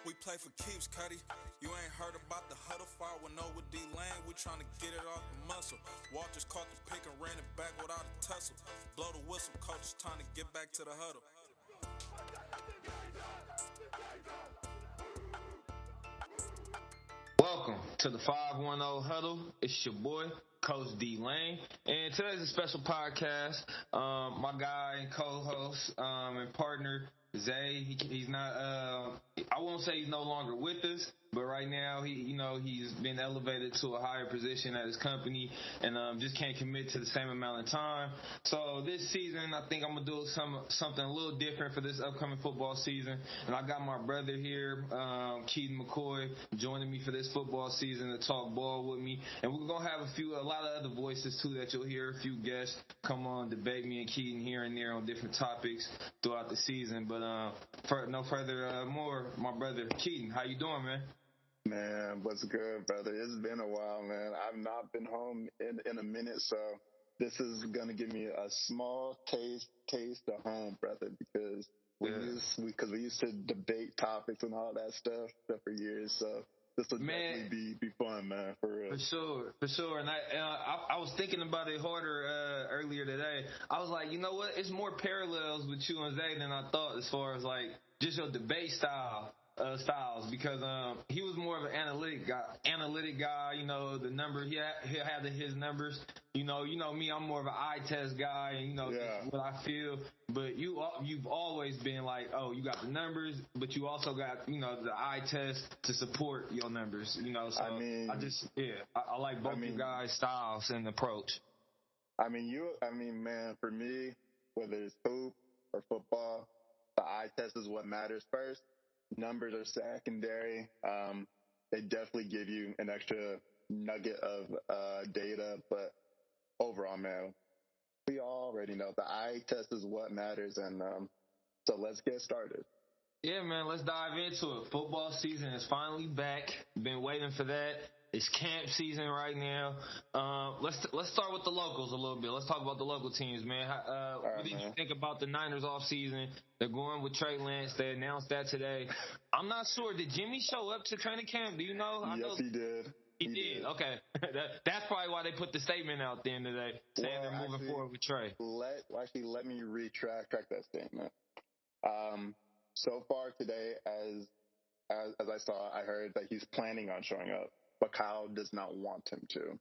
We play for keeps, Cuddy. You ain't heard about the Huddle fire with DLane. We tryna get it off the muscle. Walters caught the pick and ran it back without a tussle. Blow the whistle, coach is trying to get back to the huddle. Welcome to the 510 Huddle. It's your boy, Coach DLane. And today's a special podcast. My guy and co-host and partner, Zay, he's not, I won't say he's no longer with us, but right now, he's been elevated to a higher position at his company and just can't commit to the same amount of time. So this season, I think I'm going to do something a little different for this upcoming football season. And I got my brother here, Keaton McCoy, joining me for this football season to talk ball with me. And we're going to have a lot of other voices, too, that you'll hear. A few guests come on, debate me and Keaton here and there on different topics throughout the season. But no further more, my brother, Keaton, how you doing, man? Man, what's good, brother? It's been a while, man. I've not been home in a minute, so this is gonna give me a small taste of home, brother, because we used to debate topics and all that stuff for years. So this will definitely be fun, man, for real. For sure. And I was thinking about it harder earlier today. I was like, you know what? It's more parallels with you and Zay than I thought, as far as like just your debate styles, because he was more of an analytic guy. You know, the number he'll have his numbers. You know me, I'm more of an eye test guy, and just what I feel. But you've always been like, oh, you got the numbers, but you also got the eye test to support your numbers. So I like both you guys' styles and approach. Man, for me, whether it's hoop or football, the eye test is what matters first. Numbers are secondary. They definitely give you an extra nugget of data, but overall, man, we already know the eye test is what matters, and so let's get started. Yeah, man, let's dive into it. Football season is finally back. Been waiting for that. It's camp season right now. Let's start with the locals a little bit. Let's talk about the local teams, man. What did you think about the Niners off season? They're going with Trey Lance. They announced that today. I'm not sure. Did Jimmy show up to training camp? Do you know? Yes, he did. He did. Okay. That's probably why they put the statement out then today, saying they're moving forward with Trey. Let me retract that statement. So far today, as I saw, I heard that he's planning on showing up, but Kyle does not want him to.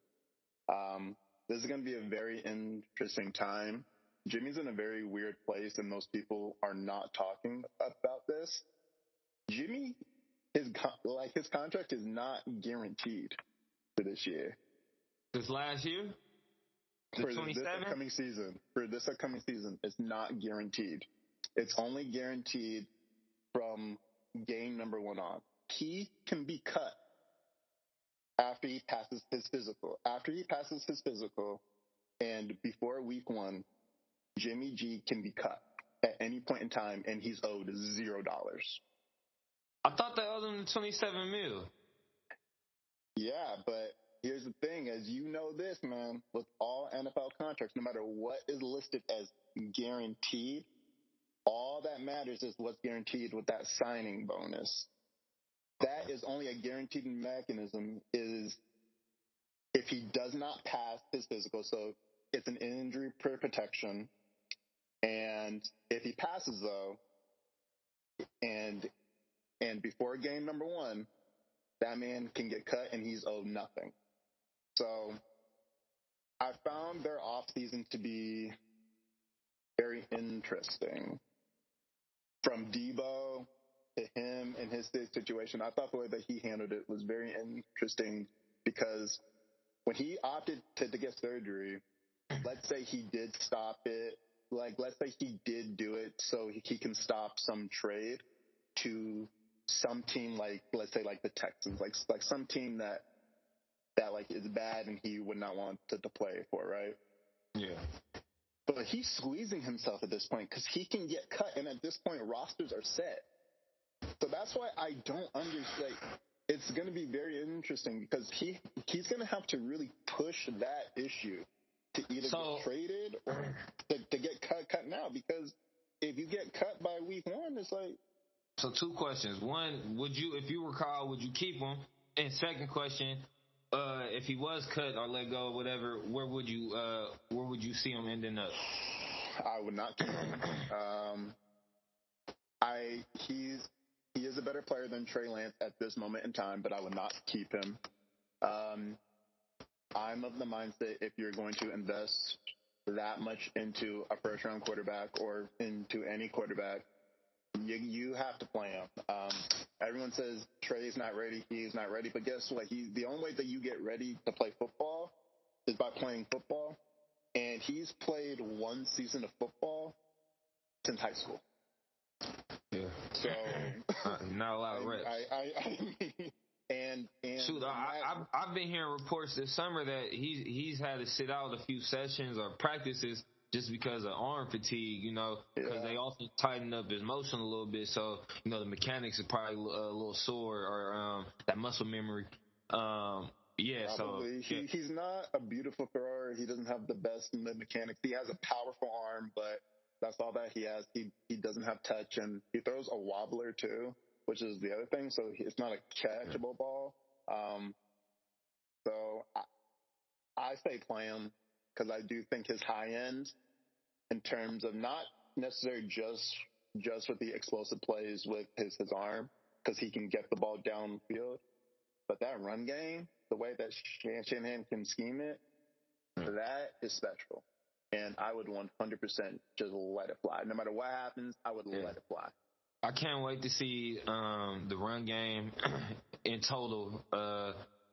This is going to be a very interesting time. Jimmy's in a very weird place, and most people are not talking about this. Jimmy, his contract is not guaranteed for this year. This last year? For this upcoming season, it's not guaranteed. It's only guaranteed from game number 1 on. He can be cut after he passes his physical. After he passes his physical and before week 1, Jimmy G can be cut at any point in time, and he's owed $0. I thought they owed him $27 million. Yeah, but here's the thing. As you know this, man, with all NFL contracts, no matter what is listed as guaranteed, all that matters is what's guaranteed with that signing bonus. That is only a guaranteed mechanism is if he does not pass his physical. So it's an injury protection. And if he passes, though, and before game number 1, that man can get cut and he's owed nothing. So I found their offseason to be very interesting. From Debo to him and his situation, I thought the way that he handled it was very interesting because when he opted to get surgery, let's say he did stop it, let's say he did do it so he can stop some trade to some team let's say the Texans, like some team that is bad and he would not want to play for, right? Yeah. But he's squeezing himself at this point because he can get cut, and at this point, rosters are set. So that's why I don't understand. It's going to be very interesting because he's going to have to really push that issue to either get traded or to get cut now. Because if you get cut by week 1, it's like So 2 questions. One, if you recall, would you keep him? And second question, if he was cut or let go, whatever, where would you see him ending up? I would not keep him. He is a better player than Trey Lance at this moment in time, but I would not keep him. I'm of the mindset if you're going to invest that much into a first-round quarterback or into any quarterback, you have to play him. Everyone says Trey's not ready, he's not ready, but guess what? The only way that you get ready to play football is by playing football, and he's played one season of football since high school. Yeah. So not a lot of reps. And shoot, I've been hearing reports this summer that he's had to sit out a few sessions or practices just because of arm fatigue, because they also tighten up his motion a little bit, so the mechanics are probably a little sore or that muscle memory. Yeah, probably. so he's not a beautiful thrower. He doesn't have the best mechanics. He has a powerful arm, but that's all that he has. He doesn't have touch, and he throws a wobbler too, which is the other thing. So it's not a catchable ball. So I say play him because I do think his high end, in terms of not necessarily just with the explosive plays with his arm, because he can get the ball downfield, but that run game, the way that Shanahan can scheme it, that is special. And I would 100% just let it fly. No matter what happens, I would let it fly. I can't wait to see the run game in total,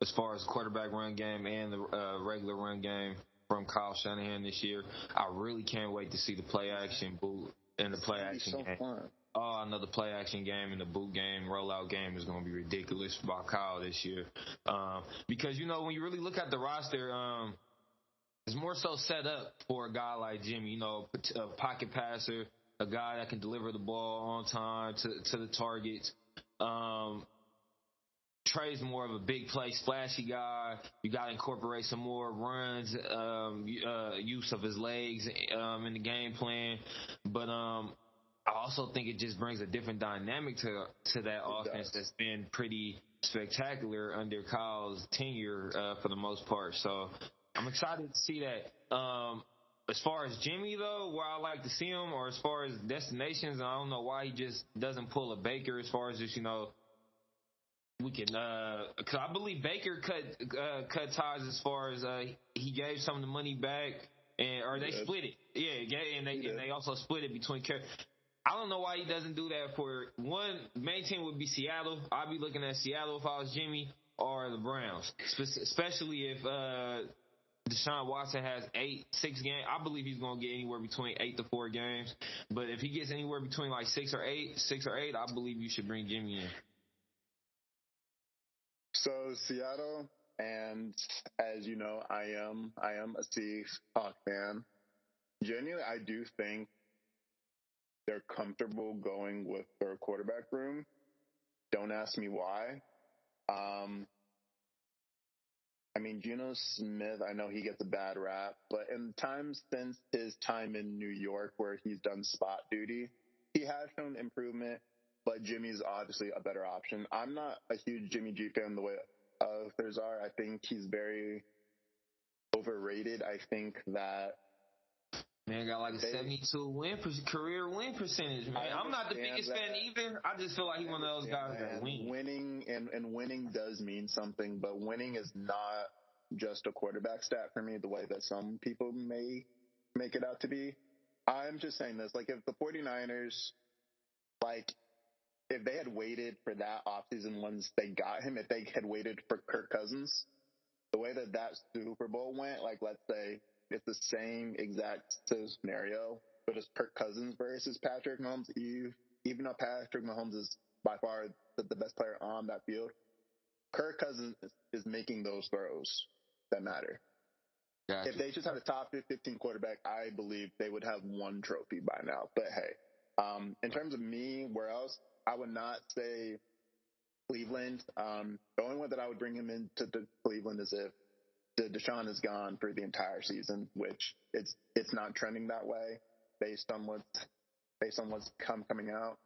as far as quarterback run game and the regular run game from Kyle Shanahan this year. I really can't wait to see the play action boot and the play action game. Fun. Oh, another play action game and the boot game, rollout game is going to be ridiculous by Kyle this year. Because, when you really look at the roster, it's more so set up for a guy like Jimmy, a pocket passer, a guy that can deliver the ball on time to the targets. Trey's more of a big play, splashy guy. You got to incorporate some more runs, use of his legs in the game plan. But I also think it just brings a different dynamic to that offense that's been pretty spectacular under Kyle's tenure for the most part. So I'm excited to see that. As far as Jimmy, though, where I like to see him, or as far as destinations, I don't know why he just doesn't pull a Baker as far as just, we can, because I believe Baker cut ties as far as he gave some of the money back, or they split it. Yeah, and they also split it between Carroll. I don't know why he doesn't do that for one. Main team would be Seattle. I'd be looking at Seattle if I was Jimmy, or the Browns, especially if Deshaun Watson has 6 games. I believe he's going to get anywhere between 8 to 4 games. But if he gets anywhere between like 6 or 8, I believe you should bring Jimmy in. So Seattle, and as you know, I am a Seahawks fan. Genuinely, I do think they're comfortable going with their quarterback room. Don't ask me why. Geno Smith, I know he gets a bad rap, but in times since his time in New York where he's done spot duty, he has shown improvement, but Jimmy's obviously a better option. I'm not a huge Jimmy G fan the way others are. I think he's very overrated. I think that man got like a 72 career win percentage, man. I'm not the biggest fan either. I just feel like he's one of those guys that win. Winning does mean something, but winning is not just a quarterback stat for me the way that some people may make it out to be. I'm just saying this, like if the 49ers, if they had waited for that offseason once they got him, if they had waited for Kirk Cousins, the way that Super Bowl went, like let's say it's the same exact scenario, but it's Kirk Cousins versus Patrick Mahomes. Even though Patrick Mahomes is by far the best player on that field, Kirk Cousins is making those throws that matter. Gotcha. If they just had a top 15 quarterback, I believe they would have one trophy by now. But hey, in terms of me, where else? I would not say Cleveland. The only one that I would bring him into the Cleveland is if Deshaun is gone for the entire season, which it's not trending that way based on what's coming out.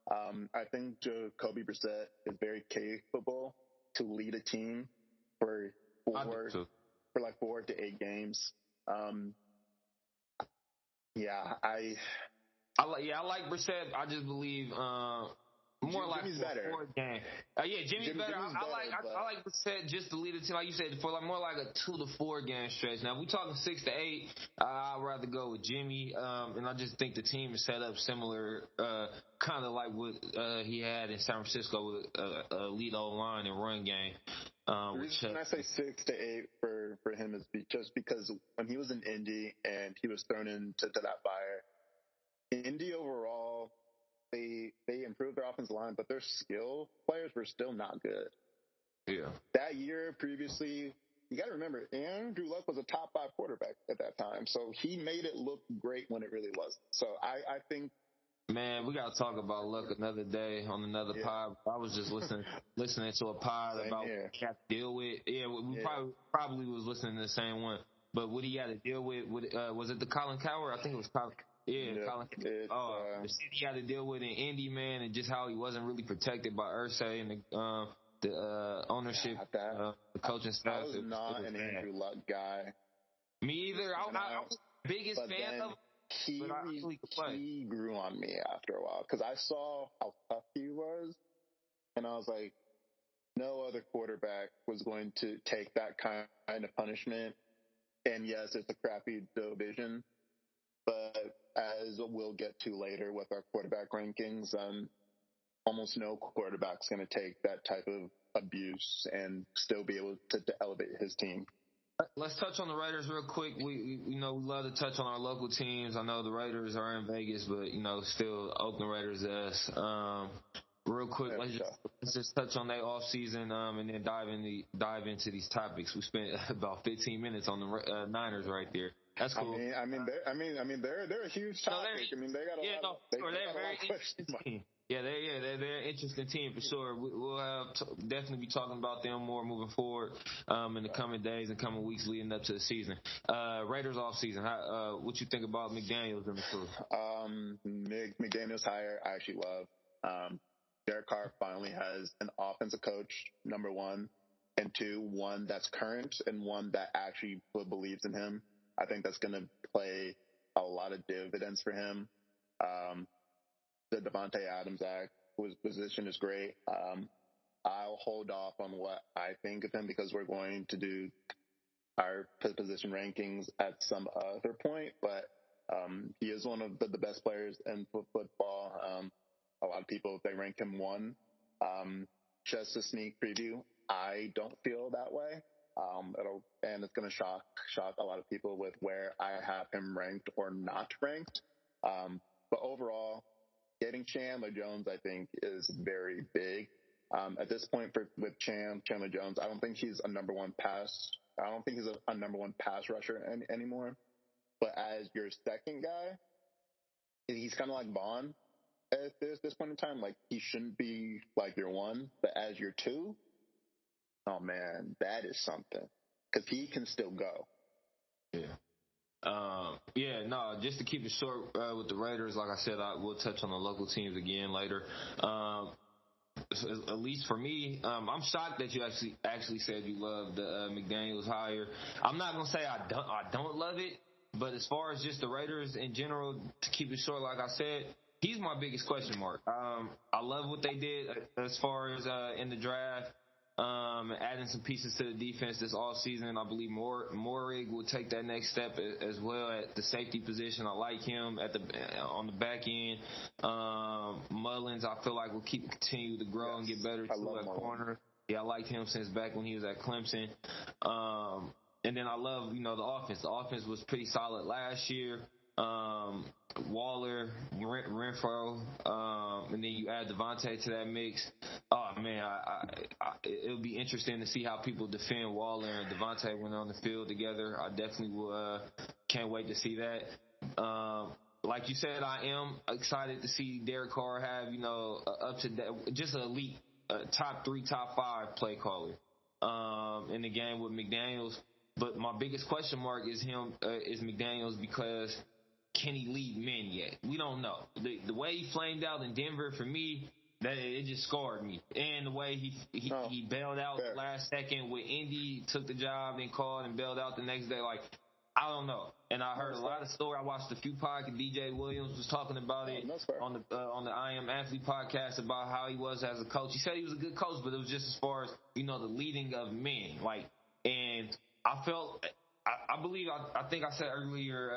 I think Jacoby Brissett is very capable to lead a team for like 4 to 8 games. I like Brissett. I just believe more like Jimmy's for better. a 4 game. Jimmy's better. I like Brissett just to lead the team, like you said, for like more like a 2 to 4 game stretch. Now, if we talking 6 to 8, I'd rather go with Jimmy. And I just think the team is set up similar, kind of like what he had in San Francisco with a lead O-line and run game. The reason I say 6 to 8 for him is just because when he was in Indy and he was thrown into that fire, Indy overall, they improved their offensive line, but their skill players were still not good. Yeah. That year previously, you got to remember, Andrew Luck was a top 5 quarterback at that time, so he made it look great when it really wasn't. So I think. Man, we got to talk about Luck another day on another pod. I was just listening to a pod about what he had to deal with. Yeah, we probably was listening to the same one. But what he had to deal with was it the Colin Cowherd? I think it was Colin. Yeah, Colin. The shit he had to deal with in Indy, man, and just how he wasn't really protected by Irsay and the ownership, the coaching staff. I was not an Andrew Luck guy. Me either. I was the biggest fan of him. He grew on me after a while because I saw how tough he was, and I was like, no other quarterback was going to take that kind of punishment. And yes, it's a crappy division, but as we'll get to later with our quarterback rankings, almost no quarterback's going to take that type of abuse and still be able to elevate his team. Let's touch on the Raiders real quick. We love to touch on our local teams. I know the Raiders are in Vegas, but still Oakland Raiders us. Real quick, let's just touch on their off season, and then dive into these topics. We spent about 15 minutes on the Niners right there. That's cool. I mean, they're a huge topic. They got a lot. They're very interesting team. Yeah, they're an interesting team for sure. We'll have definitely be talking about them more moving forward in the coming days and coming weeks leading up to the season. Raiders off season. What you think about McDaniels in the crew? McDaniels hire I actually love. Derek Carr finally has an offensive coach, number one, and two, one that's current and one that actually believes in him. I think that's going to play a lot of dividends for him. The Devontae Adams position is great. I'll hold off on what I think of him because we're going to do our position rankings at some other point, but he is one of the best players in football. A lot of people, they rank him 1. Just a sneak preview, I don't feel that way. And it's going to shock a lot of people with where I have him ranked or not ranked. But overall, getting Chandler Jones, I think, is very big. At this point, with Chandler Jones, I don't think he's a number one pass. I don't think he's a number one pass rusher anymore. But as your second guy, he's kind of like Vaughn at this point in time. Like, he shouldn't be like your 1, but as your 2, oh man, that is something because he can still go. Just to keep it short with the Raiders, like I said, we'll touch on the local teams again later. At least for me, I'm shocked that you actually said you love the McDaniels hire. I'm not gonna say I don't love it, but as far as just the Raiders in general, to keep it short, like I said, he's my biggest question mark. I love what they did as far as in the draft. Adding some pieces to the defense this offseason. I believe Morig will take that next step as well at the safety position. I like him on the back end. Mullins, I feel like will continue to grow and get better too at corner. Yeah, I liked him since back when he was at Clemson. And then I love, the offense. The offense was pretty solid last year. Waller, Renfro, and then you add Devontae to that mix. Oh man, it'll be interesting to see how people defend Waller and Devontae when they're on the field together. I definitely will. Can't wait to see that. Like you said, I am excited to see Derek Carr have up to just an elite top 3, top 5 play caller in the game with McDaniels. But my biggest question mark is McDaniels because can he lead men yet? We don't know. The way he flamed out in Denver, for me, that it just scarred me. And the way he bailed out the last second with Indy, took the job, then called and bailed out the next day. Like, I don't know. And I heard a lot of stories. I watched a few podcasts. DJ Williams was talking about it on the I Am Athlete podcast about how he was as a coach. He said he was a good coach, but it was just as far as, the leading of men. Like, and I felt, I believe, I think I said earlier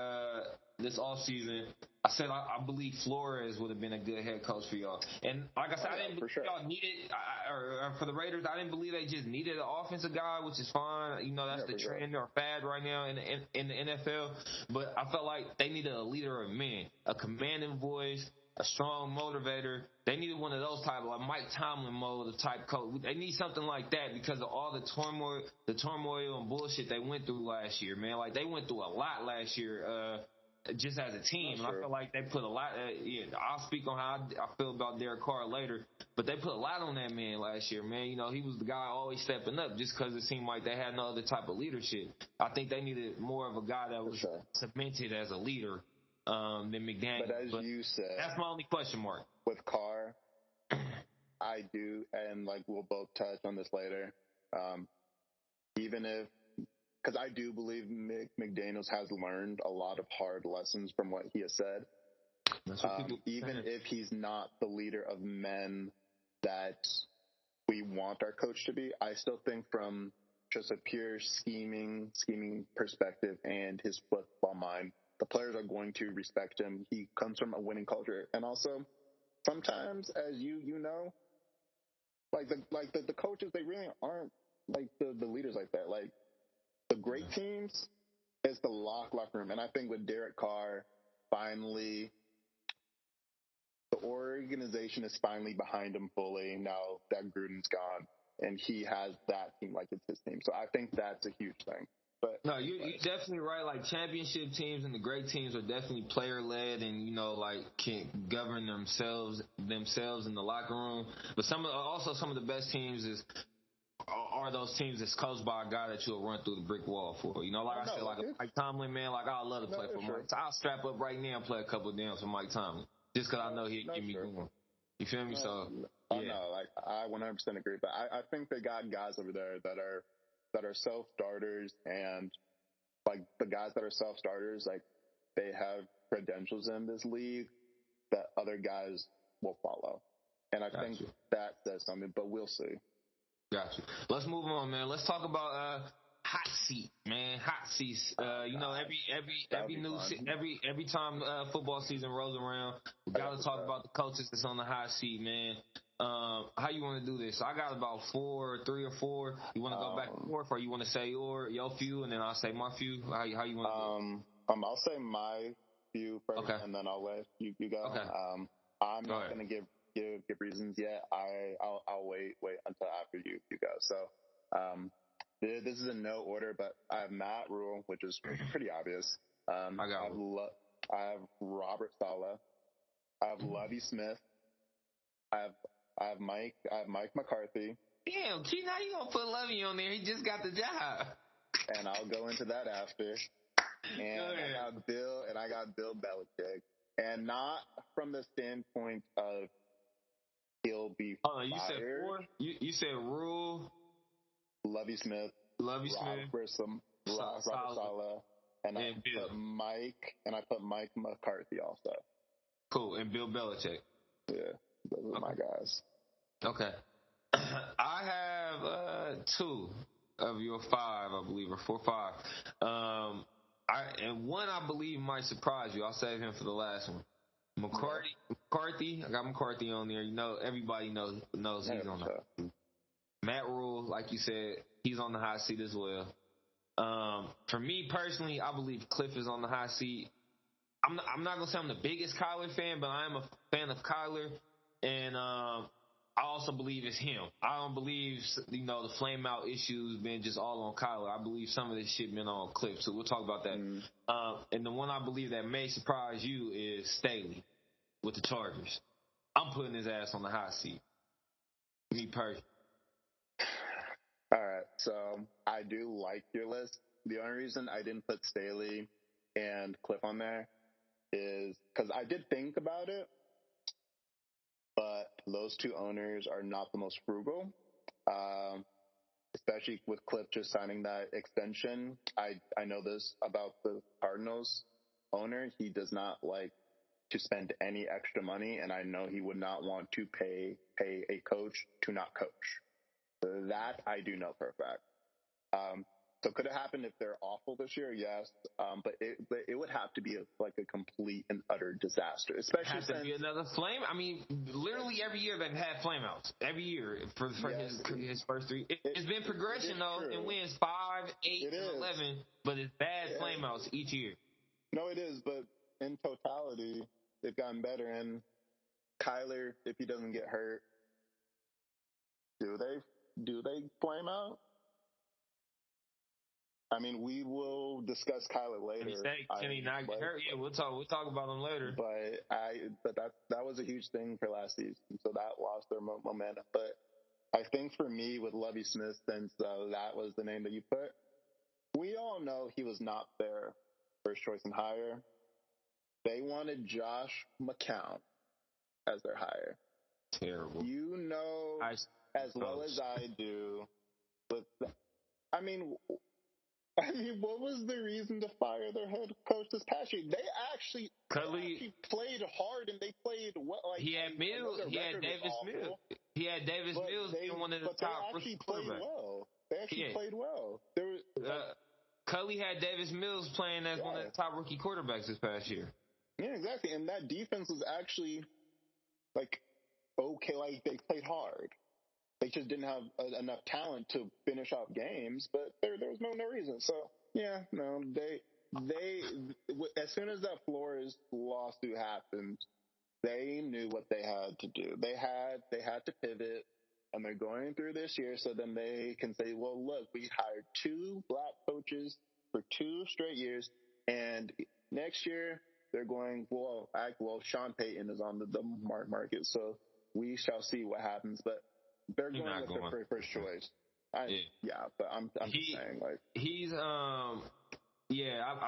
this offseason, I said I believe Flores would have been a good head coach for y'all. And like I said, I didn't believe y'all needed, or for the Raiders, I didn't believe they just needed an offensive guy, which is fine. That's the trend or fad right now in the NFL. But I felt like they needed a leader of men, a commanding voice, a strong motivator. They needed one of those type, like Mike Tomlin mode of type coach. They need something like that because of all the turmoil and bullshit they went through last year, man. Like, they went through a lot last year, just as a team. And I feel like they put a lot, I'll speak on how I feel about Derek Carr later, but they put a lot on that man last year, man. He was the guy always stepping up just because it seemed like they had no other type of leadership. I think they needed more of a guy that was cemented as a leader than McDaniel. But as you said, that's my only question mark. With Carr, I do, and like we'll both touch on this later, even if, because I do believe McDaniels has learned a lot of hard lessons from what he has said. Even if he's not the leader of men that we want our coach to be, I still think from just a pure scheming perspective and his football mind, the players are going to respect him. He comes from a winning culture. And also, sometimes, as you know, like the coaches, they really aren't like the leaders like that. Like, the great teams is the locker room. And I think with Derek Carr, finally, the organization is finally behind him fully now that Gruden's gone. And he has that team like it's his team. So I think that's a huge thing. But no, you're definitely right. Like, championship teams and the great teams are definitely player led, and like can govern themselves in the locker room. But some of the best teams are those teams that's coached by a guy that you'll run through the brick wall for. Like I said, like Mike Tomlin, man. Like, I'd love to play for Mike. So I'll strap up right now and play a couple of downs for Mike Tomlin just because I know he'll give me going. You feel me? So yeah. No, like I 100% agree. But I think they got guys over there that are self-starters, and like the guys that are self-starters, like they have credentials in this league that other guys will follow. And I think that says something, but we'll see. Got you. Let's move on, man. Let's talk about hot seat, man. Hot seats. Every time football season rolls around, we gotta talk about the coaches that's on the hot seat, man. How you want to do this? I got about 3 or 4. You want to go back and forth, or you want to say your few, and then I'll say my few? How you want to do it? I'll say my few first, and then I'll let you go. Okay. I'm not going to give reasons yet. I'll wait until after you go. So, this is in no order, but I have Matt Rule, which is pretty obvious. I have Robert Saleh. I have Lovie Smith. I have Mike McCarthy. Damn, Keaton, how you gonna put Lovie on there? He just got the job. And I'll go into that after. And I got Bill Belichick. And not from the standpoint of he'll be fired. You said 4? You said Rule, Lovie Smith, Robert Saleh, and I put Mike McCarthy also. Cool, and Bill Belichick. Yeah, those are my guys. Okay. I have 2 of your 5, I believe, or 4 or 5. And one I believe might surprise you. I'll save him for the last one. McCarthy. I got McCarthy on there. Everybody knows he's on the hot seat. Matt Rule, like you said, he's on the hot seat as well. For me personally, I believe Cliff is on the hot seat. I'm not gonna say I'm the biggest Kyler fan, but I am a fan of Kyler, and I also believe it's him. I don't believe the flame out issues been just all on Kyler. I believe some of this shit been on Cliff. So we'll talk about that. And the one I believe that may surprise you is Staley with the Chargers. I'm putting his ass on the hot seat. Me personally. All right, so I do like your list. The only reason I didn't put Staley and Cliff on there is because I did think about it, but those two owners are not the most frugal. Um, Especially with Cliff just signing that extension. I know this about the Cardinals owner. He does not like to spend any extra money, and I know he would not want to pay a coach to not coach. That I do know for a fact. So could it happen if they're awful this year? Yes. But it would have to be a complete and utter disaster, especially Have to be another flame. I mean, literally every year they've had flameouts. Every year for yes, his first three. It's been progression though. true. It wins 5, 8, It and is. 11, but it's bad flameouts each year. No, it is. But in totality, they've gotten better. And Kyler, if he doesn't get hurt, do they flame out? I mean, we will discuss Kyler later. Can he not get hurt? Yeah, we'll talk about him later. But that was a huge thing for last season, so that lost their momentum. But I think for me, with Lovie Smith, since that was the name that you put, we all know he was not their first choice and hire. They wanted Josh McCown as their hire. Terrible. You know as well as I do. But I mean, what was the reason to fire their head coach this past year? They actually played hard and they played well. Like, he had Mills. He had Davis Mills. He had Davis Mills being one of the top rookie quarterbacks. They actually played well. Cully had Davis Mills playing as one of the top rookie quarterbacks this past year. Yeah, exactly. And that defense was actually okay. Like, they played hard. They just didn't have enough talent to finish off games, but there was no reason. So yeah, no, they as soon as that Flores lawsuit happened, they knew what they had to do. They had to pivot, and they're going through this year, so then they can say, well, look, we hired 2 black coaches for 2 straight years, and next year they're going, well, Sean Payton is on the market, so we shall see what happens. But they're going with their first choice. But I'm just saying, like, he's I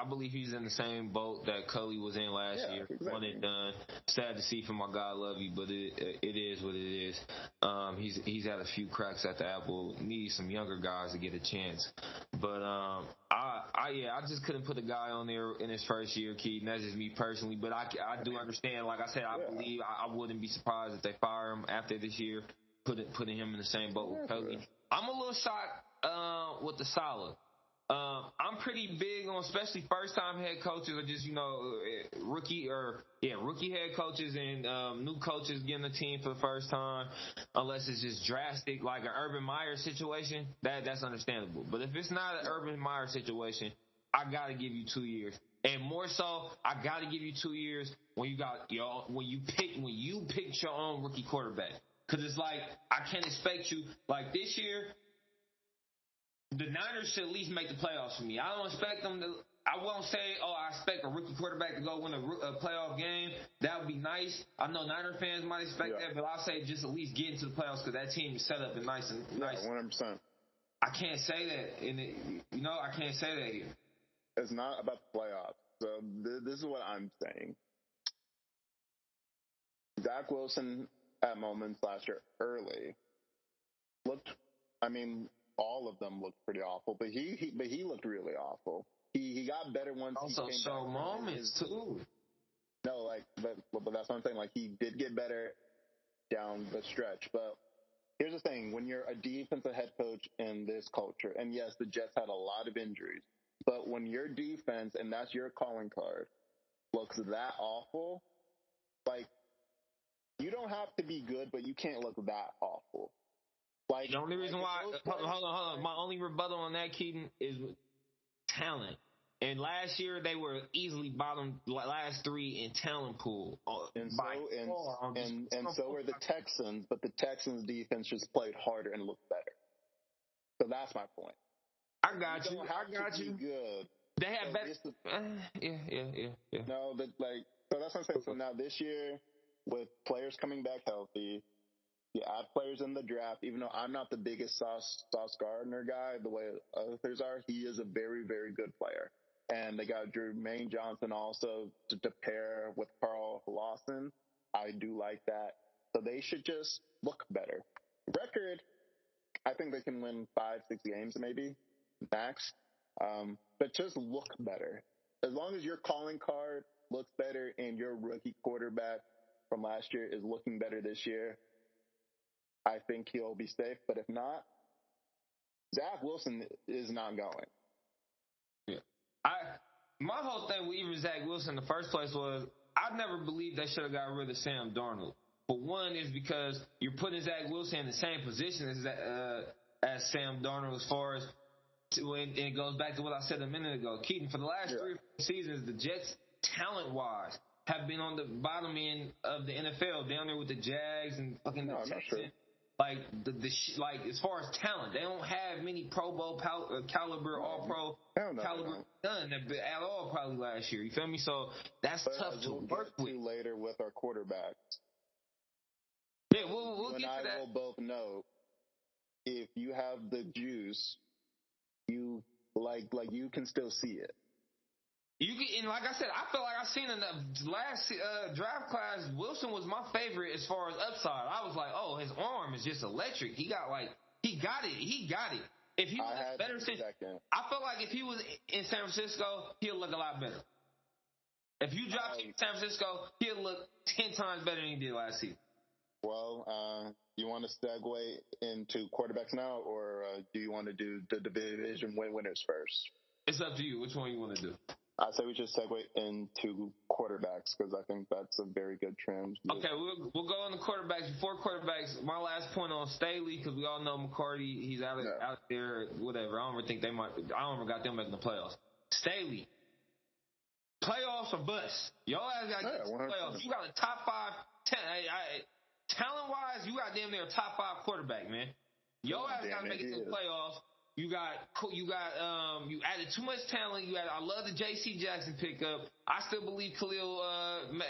believe he's in the same boat that Cully was in last year. Exactly. One and done. Sad to see for my guy Lovey, but it is what it is. He's had a few cracks at the apple. Needs some younger guys to get a chance. But I just couldn't put a guy on there in his first year, Keaton. That's just me personally. But I do understand. Like I said, I believe I wouldn't be surprised if they fire him after this year, putting him in the same boat with Cully. I'm a little shocked with the Salah. I'm pretty big on, especially first-time head coaches or just, rookie head coaches and new coaches getting a team for the first time, unless it's just drastic, like an Urban Meyer situation. That's understandable. But if it's not an Urban Meyer situation, I got to give you 2 years. And more so, I got to give you 2 years when you picked your own rookie quarterback. Because it's like, I can't expect you, like this year, the Niners should at least make the playoffs for me. I don't expect them to. I won't say, I expect a rookie quarterback to go win a playoff game. That would be nice. I know Niner fans might expect that, but I'll say just at least get into the playoffs because that team is set up and nice. 100%. I can't say that, I can't say that here. It's not about the playoffs. So this is what I'm saying. Zach Wilson at moments last year early looked. I mean, all of them looked pretty awful, but he looked really awful. He got better once also he came show back. Moments too. No, but that's what I'm saying. Like, he did get better down the stretch. But here's the thing: when you're a defensive head coach in this culture, and yes, the Jets had a lot of injuries, but when your defense and that's your calling card looks that awful, like, you don't have to be good, but you can't look that awful. Like, the only reason why, hold on. My only rebuttal on that, Keaton, is talent. And last year they were easily bottom last 3 in talent pool. And so were the Texans, but the Texans defense just played harder and looked better. So that's my point. I got you. Good. They had better. Yeah. No, so that's what I'm saying. So now this year, with players coming back healthy, you add players in the draft. Even though I'm not the biggest Sauce Gardner guy, the way others are, he is a very, very good player. and they got Jermaine Johnson also to pair with Carl Lawson. I do like that. So they should just look better. Record, I think they can win 5-6 games maybe, max. But just look better. As long as your calling card looks better and your rookie quarterback from last year is looking better this year, I think he'll be safe. But if not, Zach Wilson is not going. Yeah. My whole thing with even Zach Wilson in the first place was I never believed they should have got rid of Sam Darnold. For one, is because you're putting Zach Wilson in the same position as Sam Darnold as far as and it goes back to what I said a minute ago. Keaton, for the last 3 or 4 seasons, the Jets, talent-wise, have been on the bottom end of the NFL, down there with the Jags and fucking the Texans. Like like as far as talent, they don't have many Pro Bowl caliber, All Pro caliber done at all probably last year. You feel me? So that's tough to work with. Later with our quarterbacks. Yeah, we'll get to that. Will both know if you have the juice, you you can still see it. You can, and like I said, I feel like I seen in the last draft class, Wilson was my favorite as far as upside. I was like, oh, his arm is just electric. He got it. If he was better, I felt like if he was in San Francisco, he'll look a lot better. If you dropped him in San Francisco, he'll look 10 times better than he did last season. Well, you want to segue into quarterbacks now, or do you want to do the division winners first? It's up to you. Which one you want to do? I say we should segue into quarterbacks because I think that's a very good trend. Okay, we'll go on the quarterbacks. Before quarterbacks, my last point on Staley, because we all know McCarty, he's out there, whatever. I don't ever got them making the playoffs. Staley, playoffs or bust. Y'all got to get to the playoffs. You got a top 5, talent-wise, you got damn near a top 5 quarterback, man. Y'all got to make it to the playoffs. You added too much talent. I love the J.C. Jackson pickup. I still believe Khalil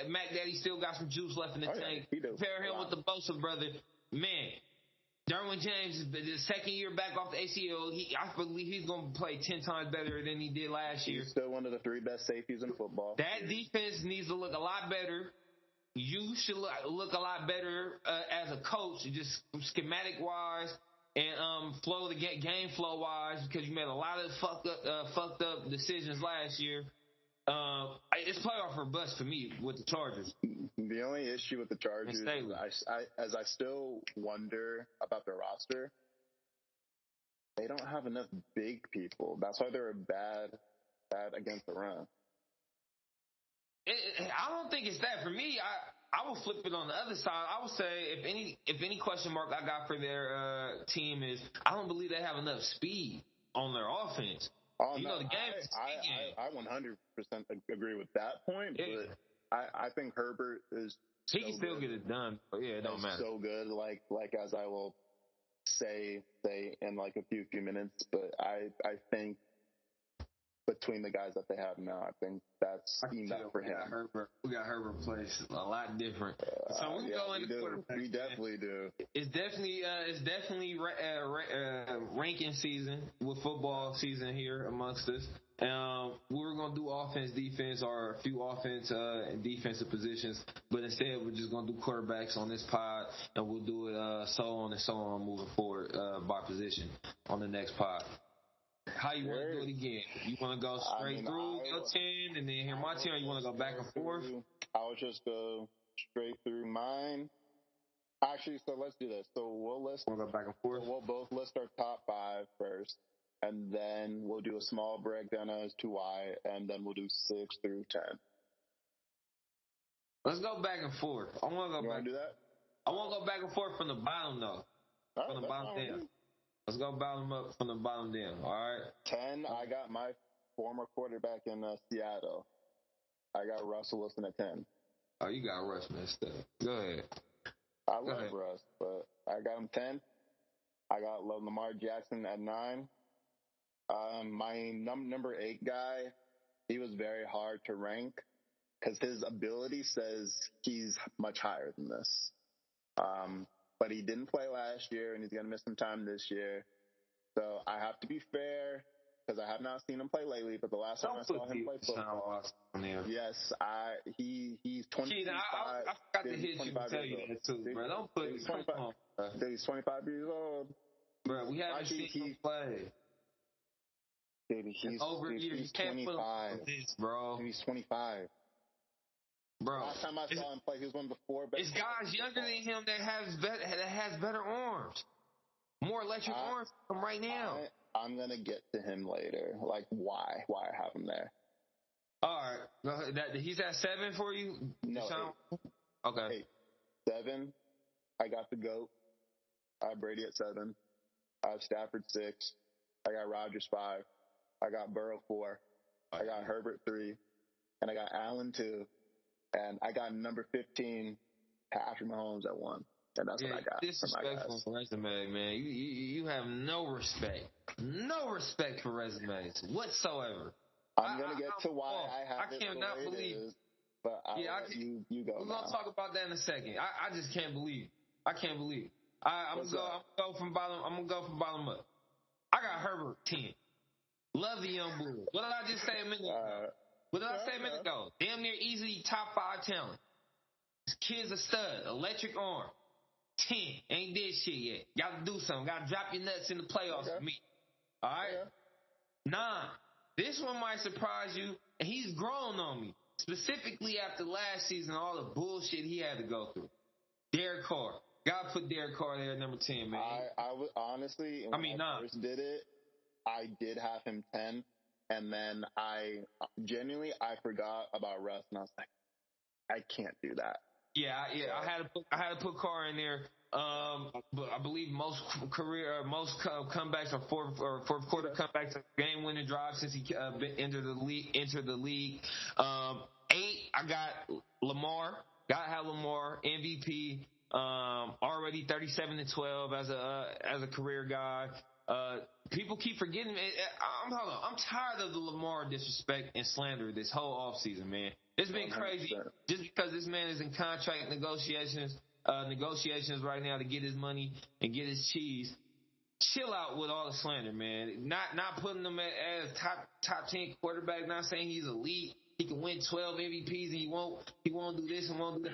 Mac Daddy still got some juice left in the tank. Pair him with the Bosa brother. Man, Derwin James is the second year back off the ACL. I believe he's going to play 10 times better than he did last year. He's still one of the 3 best safeties in football. That defense needs to look a lot better. You should look a lot better as a coach, just schematic-wise. And the game flow wise, because you made a lot of fucked up decisions last year. It's playoff or bust for me with the Chargers. The only issue with the Chargers is I still wonder about their roster. They don't have enough big people. That's why they're bad against the run. I don't think it's that. For me, I will flip it on the other side. I would say if any question mark I got for their team is I don't believe they have enough speed on their offense. Oh, the game is a speed game. I 100% agree with that point, but I think Herbert is he can still get it done. But yeah, it don't matter. So good, like as I will say in like a few minutes. But I think between the guys that they have now, I think that's enough for him. We got Herbert plays a lot different. So we go into quarterbacks. We definitely do. It's definitely ranking season with football season here amongst us. We're gonna do offense, defense, or a few offense and defensive positions, but instead we're just gonna do quarterbacks on this pod, and we'll do it so on moving forward by position on the next pod. How you want to do it again? You want to go straight through your 10 and then hear my 10, or you want to go back and forth? I'll just go straight through mine. Actually, so let's do this. So we'll go back and forth. We'll both list our top 5 first, and then we'll do a small breakdown as to why, and then we'll do 6 through 10. Let's go back and forth. I want to go back. You want to do that? I want to go back and forth from the bottom, though. From the bottom down. Let's go bottom up from the bottom down. All right. 10, I got my former quarterback in Seattle. I got Russell Wilson at 10. Oh, you got Russ messed up. Go ahead. I love Russ, but I got him 10. I got Lamar Jackson at 9. My number 8 guy, he was very hard to rank because his ability says he's much higher than this. But he didn't play last year, and he's going to miss some time this year. So I have to be fair because I have not seen him play lately, but the last time I saw him play football, yes, he's 25. Keaton, I forgot to hit you and tell you that too, bro. Don't put he's 25. Come on, bro. He's 25 years old. Bro, we haven't seen him play. Dude, he's over here. He's 25, bro. Dude, he's 25. Bro, last time I saw him play, he was one of the 4 best. It's guys younger than him that has better arms, more electric arms from right now. I'm gonna get to him later. Like why I have him there. All right, he's at 7 for you. No, Deshaun? Okay. 7. I got the GOAT. I have Brady at 7. I have Stafford 6. I got Rodgers 5. I got Burrow 4. I got Herbert 3. And I got Allen 2. And I got number 15, Patrick Mahomes at 1. And that's what I got. Disrespectful resume, man. You have no respect. No respect for resumes whatsoever. I'm going to get to why I have it the way it is. But I'll let you go. We're going to talk about that in a second. I just can't believe it. I can't believe it. I'm gonna go from bottom up. I got Herbert 10. Love the young bull. What did I just say a minute ago? What did I say a minute ago? Damn near easily top 5 talent. This kid's a stud. Electric arm. 10. Ain't did shit yet. Gotta do something. Gotta drop your nuts in the playoffs with me. All right? 9. This one might surprise you. And he's grown on me. Specifically after last season, all the bullshit he had to go through. Derek Carr. Gotta put Derek Carr there at number 10, man. I would honestly, when I first did it, I did have him 10, and then I forgot about Russ, and I was like, I can't do that. Yeah. I had to put Carr in there. But I believe most comebacks are fourth quarter comebacks, game winning drive since he entered the league. 8, I got Lamar. Gotta have Lamar, MVP. Already 37-12 as a career guy. People keep forgetting. I'm tired of the Lamar disrespect and slander this whole offseason, man. It's been crazy. Just because this man is in contract negotiations right now to get his money and get his cheese. Chill out with all the slander, man. Not putting him as top 10 quarterback. Not saying he's elite. He can win 12 MVPs and he won't do this and won't do that.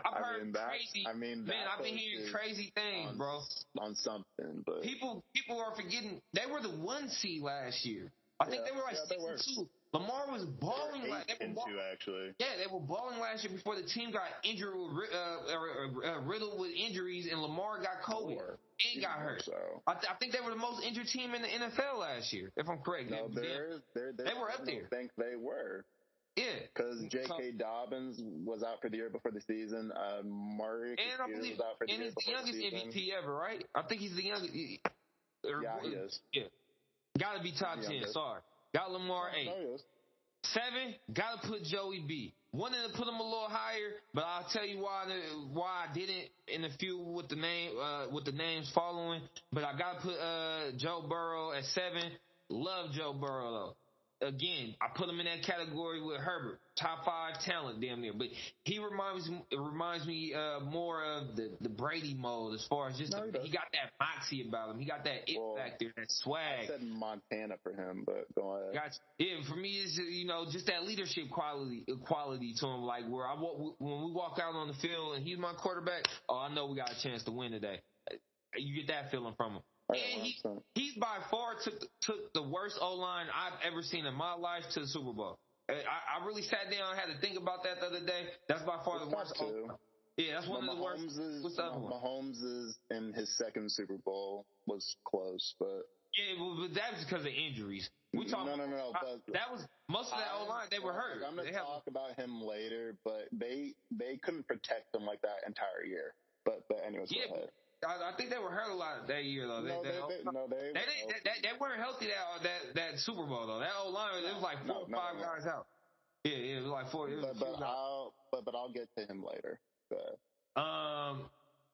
I've heard crazy. I've been hearing crazy things, bro. On something, but people are forgetting they were the 1 seed last year. I think they were like 6-2. Lamar was balling actually. Yeah, they were balling last year before the team got injured, riddled with injuries, and Lamar got COVID and got hurt. So. I think they were the most injured team in the NFL last year, if I'm correct. No, they were up there. I think they were. Yeah, because J.K. Dobbins was out for the year before the season. Murray was out for the year before the season. And he's the youngest MVP ever, right? I think he's the youngest. He is. Yeah, gotta be top 10. Sorry, got Lamar 8. 7, gotta put Joey B. Wanted to put him a little higher, but I'll tell you why I didn't in a few with the names following. But I gotta put Joe Burrow at 7. Love Joe Burrow though. Again, I put him in that category with Herbert, top 5 talent damn near. But he reminds me more of the Brady mode as far as just he got that moxie about him. He got that it factor, that swag. I said Montana for him, but go ahead. Yeah, for me it's just that leadership quality to him. Like when we walk out on the field and he's my quarterback, I know we got a chance to win today. You get that feeling from him. And he's by far took the worst O-line I've ever seen in my life to the Super Bowl. I really sat down and had to think about that the other day. That's by far the worst O-line. Yeah, that's one of the worst. What's the other one? Mahomes in his second Super Bowl was close, but... Yeah, but that was because of injuries. No. That was most of that O-line. They were hurt. I'm going to talk about him later, but they couldn't protect him like that entire year. But anyways, go ahead. I think they were hurt a lot that year though. They weren't healthy that Super Bowl though. That O-line, it was like 4 or 5 guys out. Yeah, it was like 4. But I'll get to him later.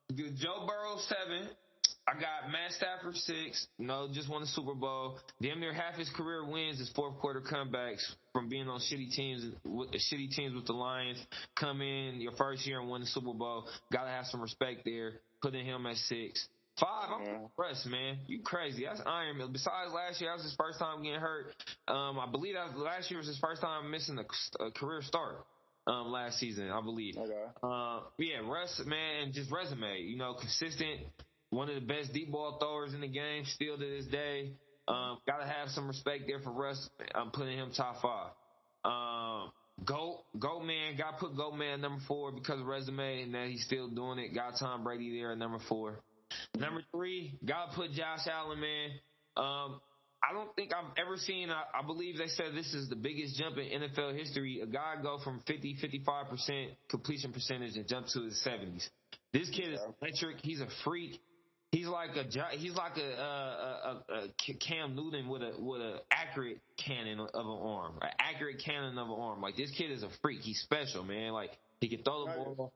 Joe Burrow 7. I got Matt Stafford 6. Just won the Super Bowl. Damn near half his career wins is fourth quarter comebacks from being on shitty teams with the Lions. Come in your first year and win the Super Bowl. Gotta have some respect there. Putting him at 6. 5, I'm impressed, man. You crazy. That's Iron Man. Besides last year, that was his first time getting hurt. I believe last year was his first time missing a career start. Last season, I believe. Okay. Yeah, Russ, man, just resume. Consistent. One of the best deep ball throwers in the game, still to this day. Gotta have some respect there for Russ. I'm putting him top 5. Goat man, got put Goat man number 4 because of resume, and that he's still doing it. Got Tom Brady there at number 4. Number 3, gotta put Josh Allen, man. I don't think I've ever seen, I believe they said this is the biggest jump in NFL history. A guy go from 55% completion percentage and jump to his 70s. This kid is electric. He's a freak. He's like a Cam Newton with a accurate cannon of an arm, an accurate cannon of an arm. Like, this kid is a freak. He's special, man. Like, he can throw the ball.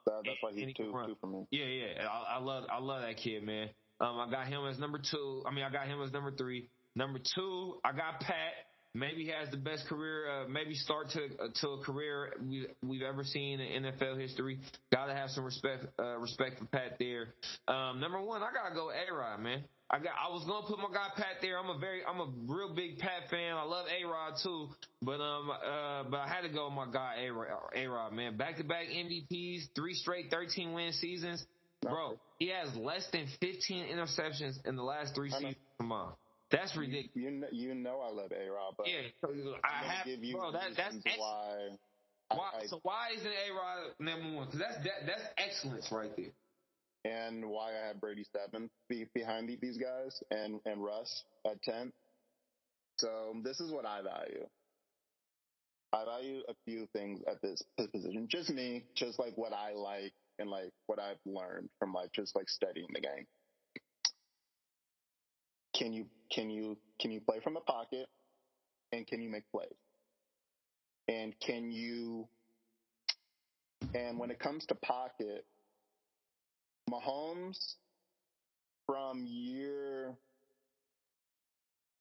That's why he's two for me. Yeah. I love that kid, man. I got him as number 2. I got him as number 3. Number 2, I got Pat. Maybe he has the best career, maybe start to a career we've ever seen in NFL history. Gotta have some respect for Pat there. Number 1, I gotta go A-Rod, man. I was gonna put my guy Pat there. I'm a real big Pat fan. I love A-Rod too, but I had to go with my guy A-Rod, man. Back-to-back MVPs, 3 straight 13-win seasons. Bro, he has less than 15 interceptions in the last 3 seasons. Come on. That's ridiculous. You know I love A-Rod, but yeah, I have to give you that's why. So why isn't A-Rod number 1? Because that's excellence right there. And why I have Brady 7 behind these guys and Russ at 10. So this is what I value. I value a few things at this position. Just me, just like what I like and like what I've learned from just studying the game. Can you play from the pocket, and can you make plays? And when it comes to pocket, Mahomes from year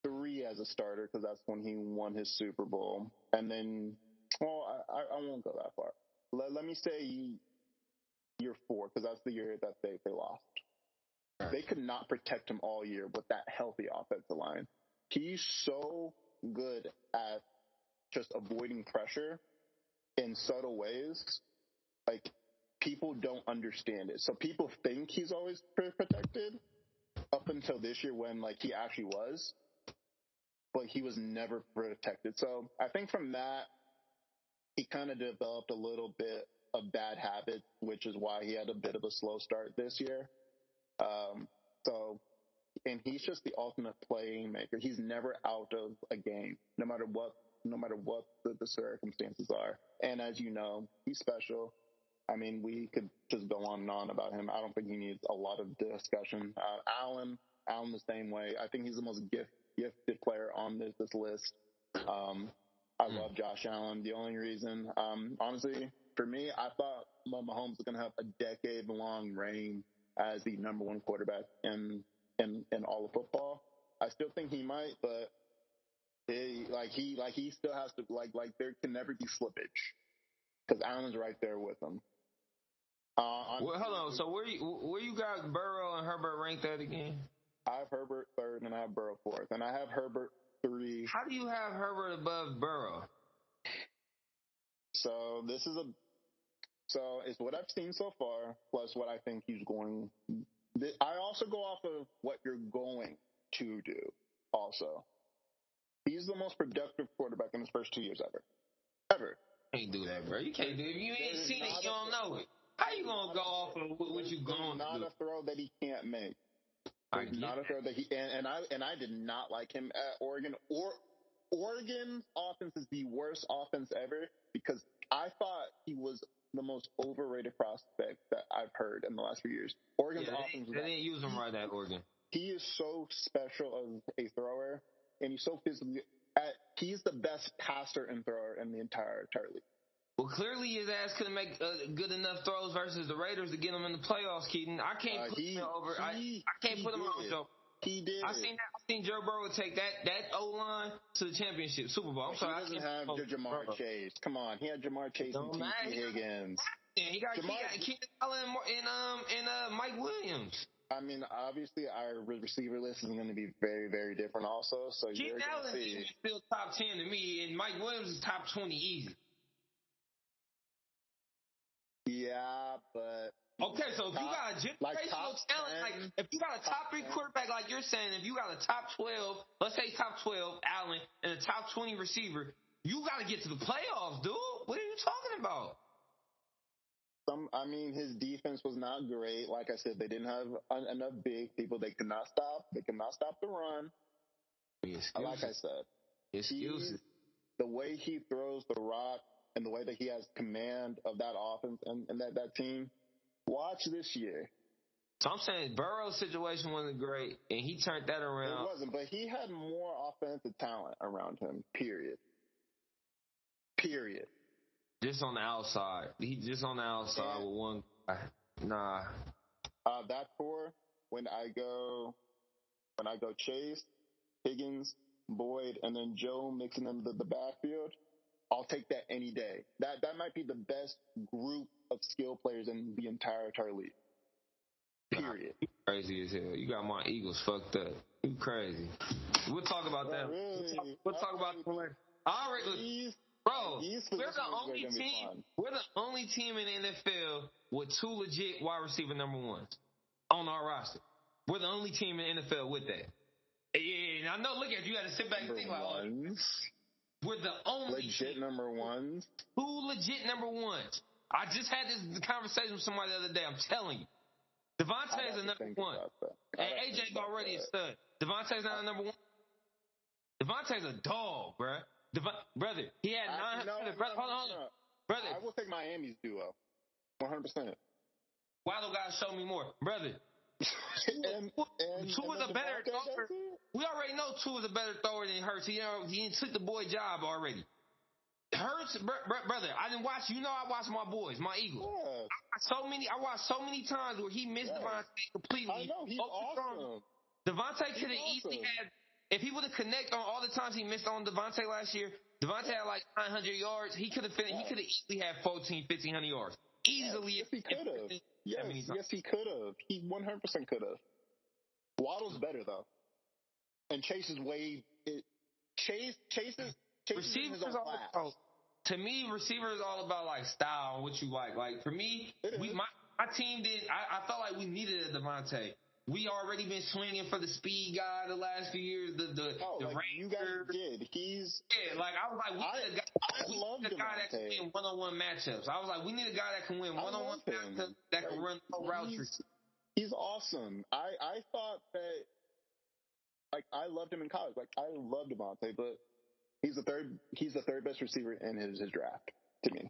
3 as a starter, because that's when he won his Super Bowl, and then, I won't go that far. Let me say year 4, because that's the year that they lost. They could not protect him all year with that healthy offensive line. He's so good at just avoiding pressure in subtle ways. Like, people don't understand it. So people think he's always protected up until this year when, he actually was. But he was never protected. So I think from that, he kind of developed a little bit of bad habits, which is why he had a bit of a slow start this year. And he's just the ultimate playmaker. He's never out of a game, no matter what the circumstances are. And as you know, he's special. I mean, we could just go on and on about him. I don't think he needs a lot of discussion. Allen the same way. I think he's the most gifted player on this list. I love Josh Allen. The only reason, honestly, for me, I thought Mahomes was going to have a decade-long reign as the number 1 quarterback in all of football. I still think he might, but he still has to there can never be slippage because Allen's right there with him. Hold on. So where you got Burrow and Herbert ranked at again? I have Herbert 3rd and I have Burrow 4th, and I have Herbert 3. How do you have Herbert above Burrow? So it's what I've seen so far, plus what I think he's going. I also go off of what you're going to do. Also, he's the most productive quarterback in his first 2 years ever. Can't do that, bro. You can't do it. You ain't seen it. You don't know it. How you gonna go off of what you going to do? Not a throw that he can't make. Not a throw that he and I did not like him at Oregon. Oregon's offense is the worst offense ever because I thought he was the most overrated prospect that I've heard in the last few years. Oregon's offense. They didn't use him right at Oregon. He is so special of a thrower, and he's so physically. He's the best passer and thrower in the entire league. Well, clearly his ass couldn't make good enough throws versus the Raiders to get him in the playoffs, Keaton. I can't put him over. I can't put him on, Joe. He did. I seen Joe Burrow take that O-line to the championship, Super Bowl. I'm sorry. He doesn't have Jamar Chase. Come on. He had Jamar Chase and T.T. Higgins. He got Keaton Allen and Mike Williams. I mean, obviously, our receiver list is going to be very, very different also. So Keaton Allen is still top 10 to me, and Mike Williams is top 20 easy. Yeah, but... Okay, so if you got a generational talent, like if you got a top 3 quarterback, like you're saying, if you got a top 12, let's say top 12, Allen, and a top 20 receiver, you got to get to the playoffs, dude. What are you talking about? I mean, his defense was not great. Like I said, they didn't have enough big people. They could not stop. They could not stop the run. Like I said, excuses. The way he throws the rock and the way that he has command of that offense and that team. Watch this year. So I'm saying Burrow's situation wasn't great, and he turned that around. It wasn't, but he had more offensive talent around him, period. Just on the outside. He just on the outside with one guy. Nah. That core, when I go Chase, Higgins, Boyd, and then Joe mixing in the backfield, I'll take that any day. That might be the best group of skill players in the entire league. Period. You crazy as hell. You got my Eagles fucked up. You crazy. We'll talk about that. Really? We'll talk about them later. All right, bro, we're the only team in the NFL with 2 legit wide receiver number 1s on our roster. We're the only team in the NFL with that. Yeah, I know. Look at you. Got to sit back and think about it. We're the only legit team. number 1s. 2 legit number 1s. I just had this conversation with somebody the other day. I'm telling you. Devontae's a number 1. And AJ's already a stud. Devontae's not a number 1. Devontae's a dog, bruh. Brother, he had 900. Hold on. Brother. I will take Miami's duo. 100%. Waddle got to show me more. Brother. Two is a better thrower. We already know Two is a better thrower than Hurts. He took the boy job already. Hurts, brother, I didn't watch. You know I watch my boys, my Eagles. Yeah. I watched so many times where he missed Devontae completely. I know, he's awesome. Devontae could have easily had, if he would have connected on all the times he missed on Devontae last year, Devontae had like 900 yards. He could have finished. He could have easily had 1,500 yards. Easily. Yes, he could have. Yes, he could have. He 100% could have. Waddle's better, though. And Chase is way... Chase is... Receivers to me, receiver is all about like style and what you like. Like for me, my team did. I felt like we needed a Devontae. We already been swinging for the speed guy the last few years. The you guys did. Like I was like, we need a guy that can win one-on-one matchups. I was like, we need a guy that can win one-on-one matchups that can run route trees. He's awesome. I thought that like I loved him in college. Like I loved Devontae, but he's the third best receiver in his draft to me.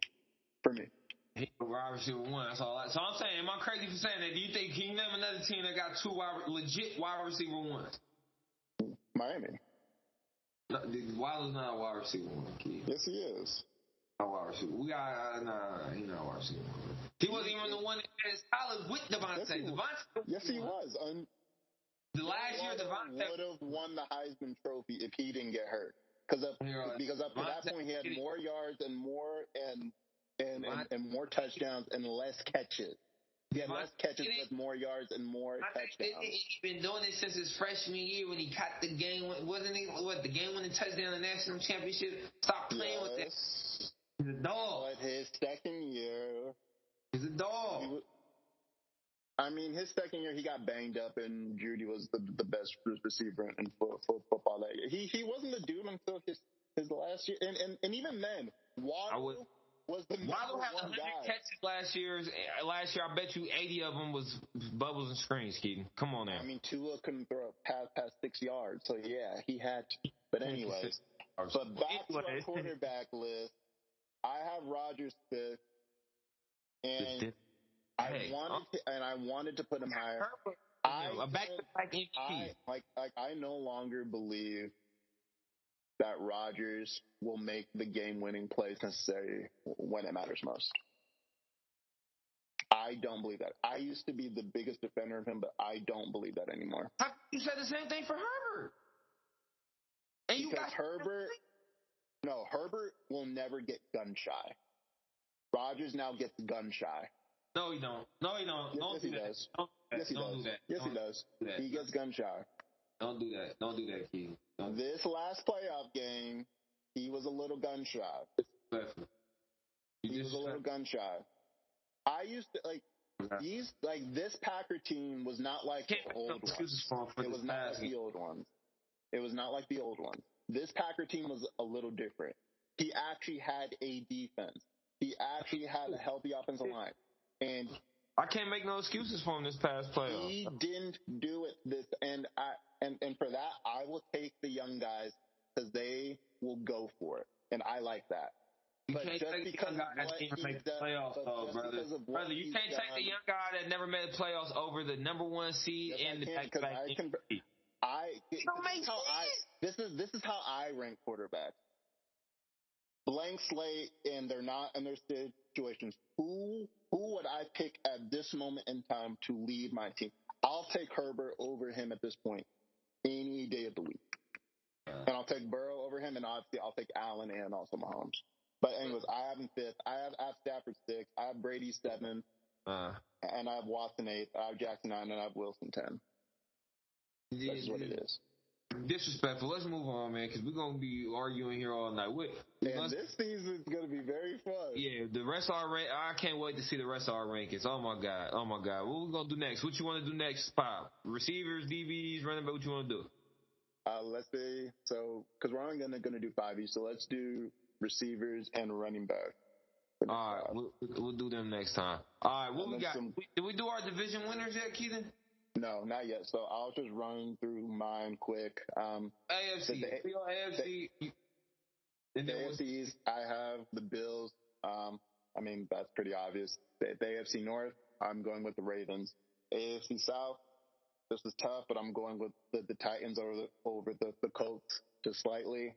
For me. He's a wide receiver 1. That's all. So I'm saying, am I crazy for saying that? Do you think he name another team that got 2 legit wide receiver 1s? Miami. No, Wilder's not a wide receiver 1, kid. Yes, he is. Not wide receiver. We got he's not a wide receiver 1. He wasn't even the one that had his college with Devontae. Yes, he was. The last year, Devontae would have won the Heisman Trophy if he didn't get hurt. Because up to that point, he had more yards and more and more touchdowns and less catches. He had less catches with more yards and more touchdowns. He's been doing it since his freshman year when he caught the game. Wasn't he? The game-winning touchdown in the national championship? Stop playing with that. He's a dog. But his second year, he's a dog. I mean, his second year, he got banged up, and Judy was the best receiver in football that year. He wasn't the dude until his last year, and even then, Waddle was the number Waddle had 1 100 guy. catches last year. I bet you 80 of them was bubbles and screens, Keaton. Come on now. I mean, Tua couldn't throw past 6 yards, so yeah, he had to. But anyways, but back to our quarterback list, I have Rodgers 5th, and I wanted to put him higher. I no longer believe that Rodgers will make the game-winning plays necessary when it matters most. I don't believe that. I used to be the biggest defender of him, but I don't believe that anymore. You said the same thing for Herbert. Herbert will never get gun shy. Rodgers now gets gun shy. No, he don't. No, he don't. Yes, he does. Yes, he does. Yes, he does. He gets gun shy. Don't do that. Don't do that, Keaton. This last playoff game, he was a little gun shy. He was a little gun shy. I used to this Packer team was not like the old ones. It was not like the old ones. It was not like the old ones. This Packer team was a little different. He actually had a defense. He actually had a healthy offensive line. And I can't make no excuses for him this past playoff. He didn't do it and for that I will take the young guys because they will go for it. And I like that. But just because of what he's done, brother, you can't take the young guy that never made the playoffs over the number one seed in the back-to-back. This is how I rank quarterbacks. Blank slate, and they're not in their situations. Who would I pick at this moment in time to lead my team? I'll take Herbert over him at this point any day of the week. And I'll take Burrow over him, and obviously I'll take Allen and also Mahomes. But anyways, I have him 5th. I have Stafford 6th. I have Brady 7. And I have Watson 8th. I have Jackson 9, and I have Wilson 10. That's what it is. Disrespectful. Let's move on, man, because we're going to be arguing here all night. This season is going to be very fun. Yeah, the rest of our I can't wait to see the rest of our rankings. Oh, my God. What we going to do next? What you want to do next, Pop? Receivers, DBs, running back, what you want to do? Let's see. So, because we're only going to do 5 each, so let's do receivers and running back. All right, we'll do them next time. All right, what we got? Did we do our division winners yet, Keaton? No, not yet. So I'll just run through mine quick. AFC. The AFC East, I have the Bills. I mean, that's pretty obvious. The AFC North, I'm going with the Ravens. AFC South, this is tough, but I'm going with the Titans over the Colts just slightly.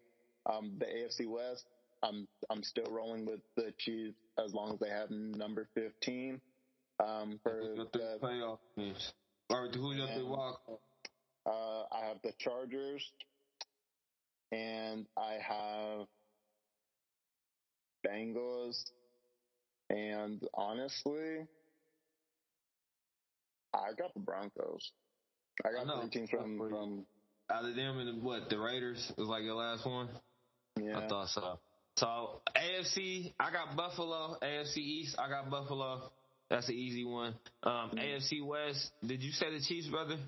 The AFC West, I'm still rolling with the Chiefs as long as they have number 15. For the playoff teams. Or who you the wild card? I have the Chargers, and I have Bengals, and honestly, I got the Broncos. I got 3 teams from out of them, and the Raiders was like your last one. Yeah, I thought so. So AFC, I got Buffalo. AFC East, I got Buffalo. That's an easy one. AFC West, did you say the Chiefs, brother?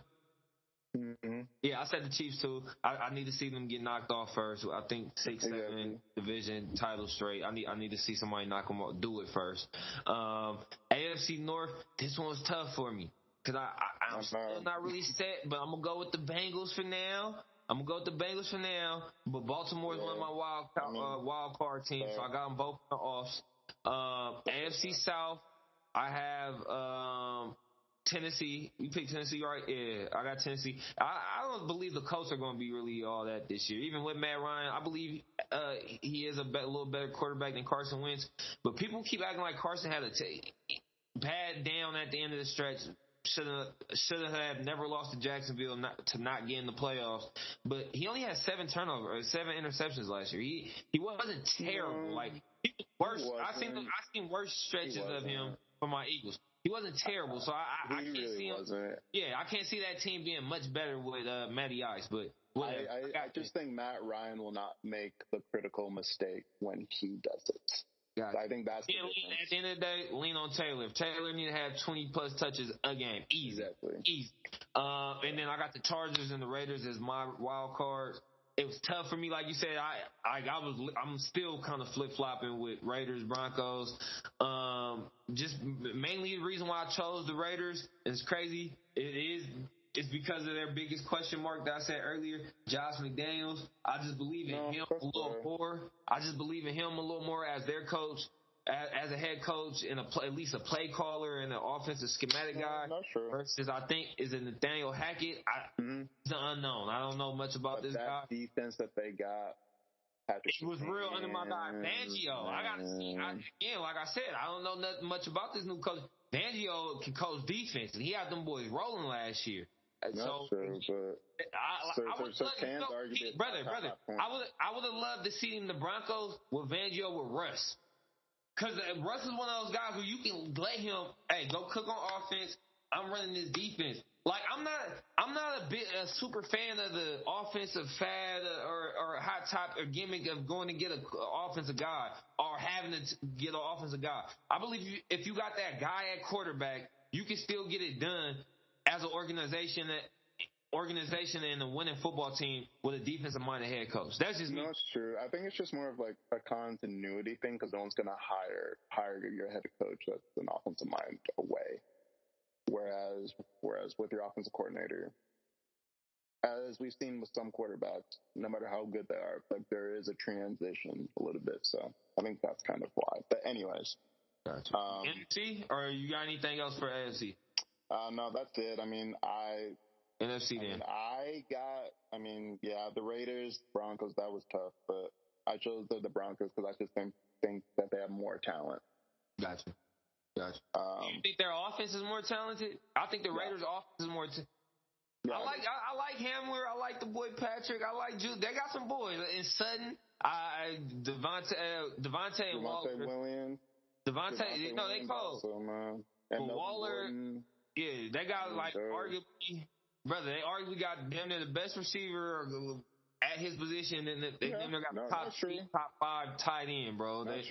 Mm-hmm. Yeah, I said the Chiefs too. I need to see them get knocked off first. I think 6-7 division title straight. I need to see somebody knock them off, do it first. AFC North, this one's tough for me because I'm still not really set, but I'm gonna go with the Bengals for now. But Baltimore's one of my wild card teams, so I got them both in the offs. AFC South, I have Tennessee. You picked Tennessee, right? Yeah, I got Tennessee. I don't believe the Colts are going to be really all that this year. Even with Matt Ryan, I believe he is a little better quarterback than Carson Wentz. But people keep acting like Carson had a bad down at the end of the stretch. Should have never lost to Jacksonville to not get in the playoffs. But he only had 7 interceptions last year. He wasn't terrible. Like he was worse. I seen worse stretches of him for my Eagles. He wasn't terrible, so I can't really see him. Wasn't. Yeah, I can't see that team being much better with Matty Ice. But whatever. I just think Matt Ryan will not make the critical mistake when he does it. Gotcha. I think that's the difference. At the end of the day, lean on Taylor. If Taylor need to have 20-plus touches a game, easy. And then I got the Chargers and the Raiders as my wild cards. It was tough for me, like you said. I'm still kind of flip flopping with Raiders, Broncos. Just mainly the reason why I chose the Raiders is crazy. It's because of their biggest question mark that I said earlier, Josh McDaniels. I just believe in him a little more. I just believe in him a little more as their coach, as a head coach, and at least a play caller and an offensive schematic guy. Versus, I think, is it Nathaniel Hackett? He's the unknown. I don't know much about this guy. Defense that they got. It was real under my guy Fangio. I gotta see. Again, like I said, I don't know nothing much about this new coach. Fangio can coach defense, and he had them boys rolling last year. Brother, I would have loved to see him the Broncos with Fangio with Russ. Because Russ is one of those guys where you can let him, hey, go cook on offense. I'm running this defense. Like I'm not a super fan of the offensive fad or hot top or gimmick of going to get an offensive guy or having to get an offensive guy. I believe if you got that guy at quarterback, you can still get it done as an organization and a winning football team with a defensive-minded head coach. That's just me. No, it's true. I think it's just more of like a continuity thing because no one's gonna hire your head coach that's an offensive mind away. Whereas with your offensive coordinator, as we've seen with some quarterbacks, no matter how good they are, like there is a transition a little bit. So I think that's kind of why. But anyways, gotcha. NFC, or you got anything else for AFC? No, that's it. I mean, NFC then. The Raiders, Broncos, that was tough, but I chose the Broncos because I just think that they have more talent. Gotcha. You think their offense is more talented? I think the Raiders' offense is more talented. Yeah, I like Hamler. I like the boy Patrick. I like Jude. They got some boys. And Sutton, Devontae and Waller. Williams. Devontae, no, they cold. Also, man. And Waller, Gordon, yeah, they got arguably, brother, they arguably got damn near the best receiver at his position, and they damn near got top 5 tight end, bro. Like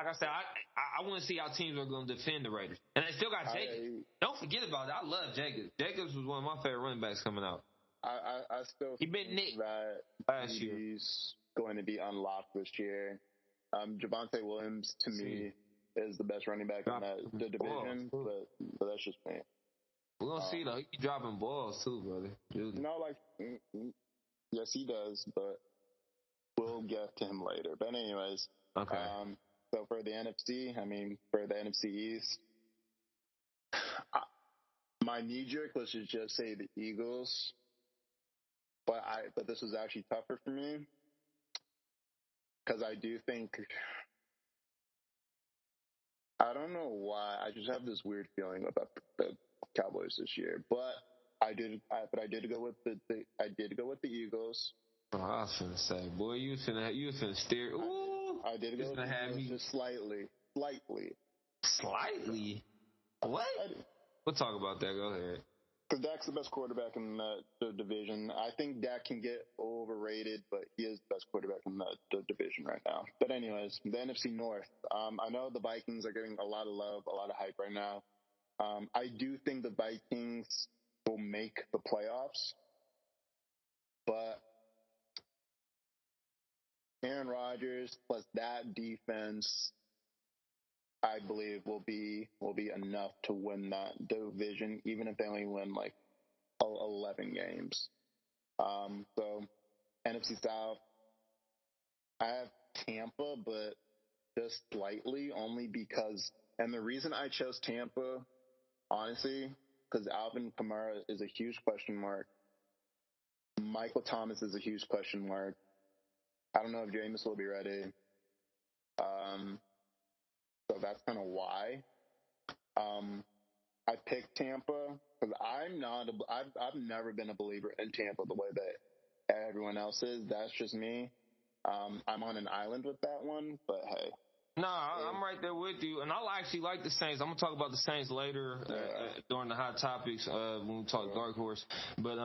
I said, I want to see how teams are going to defend the Raiders, and they still got Jacobs. Don't forget about it. I love Jacobs. Jacobs was one of my favorite running backs coming out. I still think that last year he's going to be unlocked this year. Javonte Williams to me is the best running back in the division, but that's just me. We're gonna see though. He dropping balls too, brother. Really. Yes, he does, but we'll get to him later. But anyways, okay. So for the NFC, for the NFC East, my knee jerk was to just say the Eagles, but this was actually tougher for me because I do think. I don't know why. I just have this weird feeling about the Cowboys this year, but I did go with the Eagles. Oh, I was finna say, boy, you was finna steer. Ooh, I did go with the Eagles just slightly. Slightly? What? We'll talk about that. Go ahead. Because Dak's the best quarterback in the division. I think Dak can get overrated, but he is the best quarterback in the division right now. But anyways, the NFC North. I know the Vikings are getting a lot of love, a lot of hype right now. I do think the Vikings will make the playoffs, but Aaron Rodgers plus that defense, I believe will be enough to win that division, even if they only win like 11 games. So NFC South, I have Tampa, but just slightly, only because, and the reason I chose Tampa, honestly, because Alvin Kamara is a huge question mark. Michael Thomas is a huge question mark. I don't know if Jameis will be ready. So that's kind of why. I picked Tampa because I've never been a believer in Tampa the way that everyone else is. That's just me. I'm on an island with that one, but hey. No, I'm right there with you, and I actually like the Saints. I'm gonna talk about the Saints later during the hot topics when we talk Dark Horse. But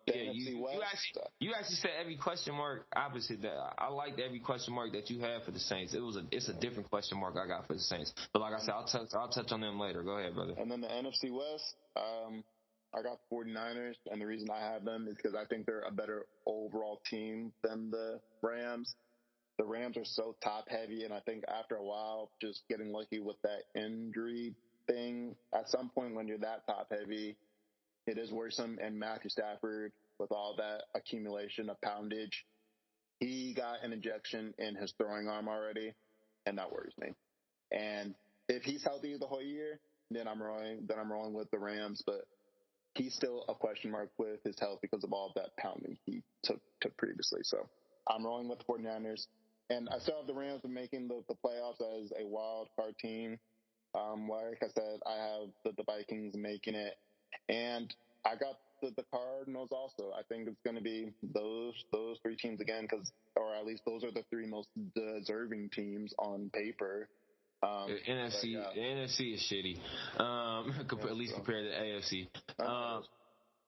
you actually said every question mark opposite that. I liked every question mark that you had for the Saints. It's a different question mark I got for the Saints. But like I said, I'll touch on them later. Go ahead, brother. And then the NFC West, I got the 49ers, and the reason I have them is because I think they're a better overall team than the Rams. The Rams are so top heavy, and I think after a while, just getting lucky with that injury thing, at some point when you're that top heavy, it is worrisome. And Matthew Stafford, with all that accumulation of poundage, he got an injection in his throwing arm already, and that worries me. And if he's healthy the whole year, then I'm rolling with the Rams, but he's still a question mark with his health because of all of that pounding he took previously. So I'm rolling with the 49ers. And I still have the Rams making the playoffs as a wild card team. Like I said, I have the Vikings making it. And I got the Cardinals also. I think it's going to be those three teams again, or at least those are the three most deserving teams on paper. The NFC is shitty. At least compared to the AFC.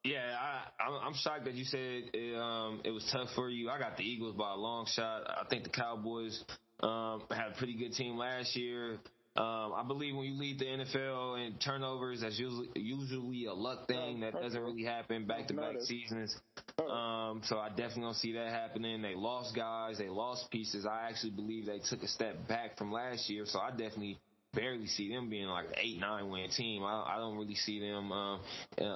I'm shocked that you said it was tough for you. I got the Eagles by a long shot. I think the Cowboys had a pretty good team last year. I believe when you lead the NFL in turnovers, that's usually a luck thing that doesn't really happen back-to-back seasons. So I definitely don't see that happening. They lost guys, they lost pieces. I actually believe they took a step back from last year, so I definitely barely see them being like an 8-9 win team. I don't really see them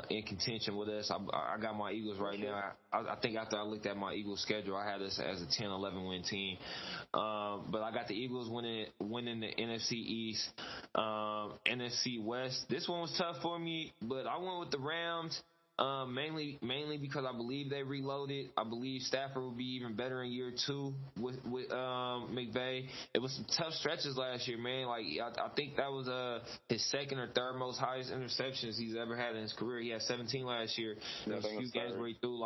in contention with us. I got my Eagles right now. I think after I looked at my Eagles schedule, I had us as a 10-11 win team. But I got the Eagles winning the NFC East, NFC West. This one was tough for me, but I went with the Rams. Mainly because I believe they reloaded. I believe Stafford will be even better in year 2 with McVay. It was some tough stretches last year, man. Like I think that was his second or third most highest interceptions he's ever had in his career. He had 17 last year. There was a few games where he threw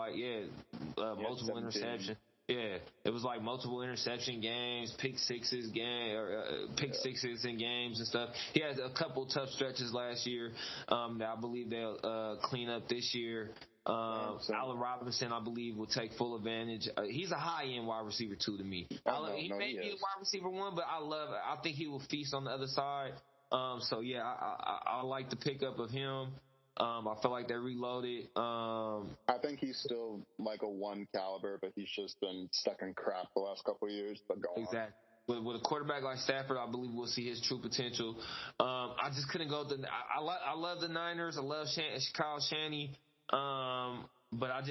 multiple interceptions. Yeah, it was like multiple interception games, pick sixes in games and stuff. He had a couple tough stretches last year that I believe they'll clean up this year. Allen Robinson, I believe, will take full advantage. He's a high-end wide receiver, too, to me. He may be a wide receiver 1, but I think he will feast on the other side. I like the pickup of him. I feel like they reloaded. I think he's still like a 1 caliber, but he's just been stuck in crap the last couple of years. But go on. Exactly. With a quarterback like Stafford, I believe we'll see his true potential. I just couldn't go. I love the Niners. I love Kyle Shanahan. But I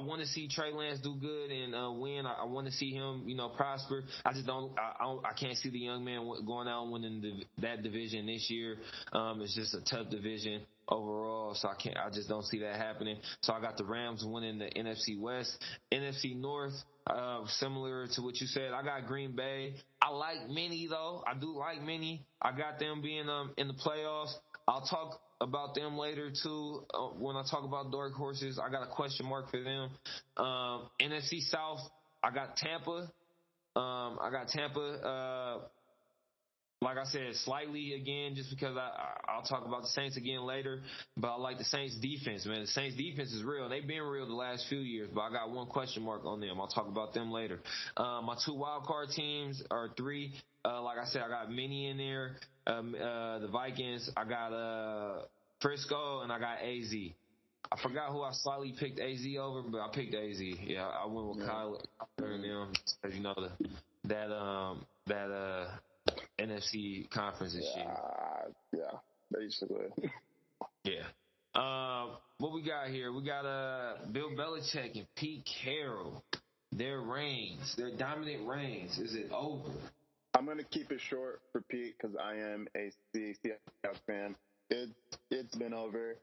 want to see Trey Lance do good and win. I want to see him, prosper. I just don't. I can't see the young man going out and winning that division this year. It's just a tough division overall, so I just don't see that happening. So I got the Rams winning the NFC West. NFC North, similar to what you said, I got Green Bay. I like Minnie, though. I do like Minnie. I got them being in the playoffs. I'll talk about them later, too, when I talk about dark horses. I got a question mark for them. NFC South, I got Tampa. Like I said, slightly again, just because I'll talk about the Saints again later. But I like the Saints defense, man. The Saints defense is real. They've been real the last few years, but I got one question mark on them. I'll talk about them later. My 2 wild card teams are 3. Like I said, I got Minnie in there. The Vikings. I got Frisco, and I got AZ. I forgot who I slightly picked AZ over, but I picked AZ. Yeah, I went with Kyle and them, because that NFC conference is shit. Yeah, basically. Yeah. What we got here? We got Bill Belichick and Pete Carroll. Their dominant reigns. Is it over? I'm going to keep it short for Pete because I am a Seahawks fan. It's been over.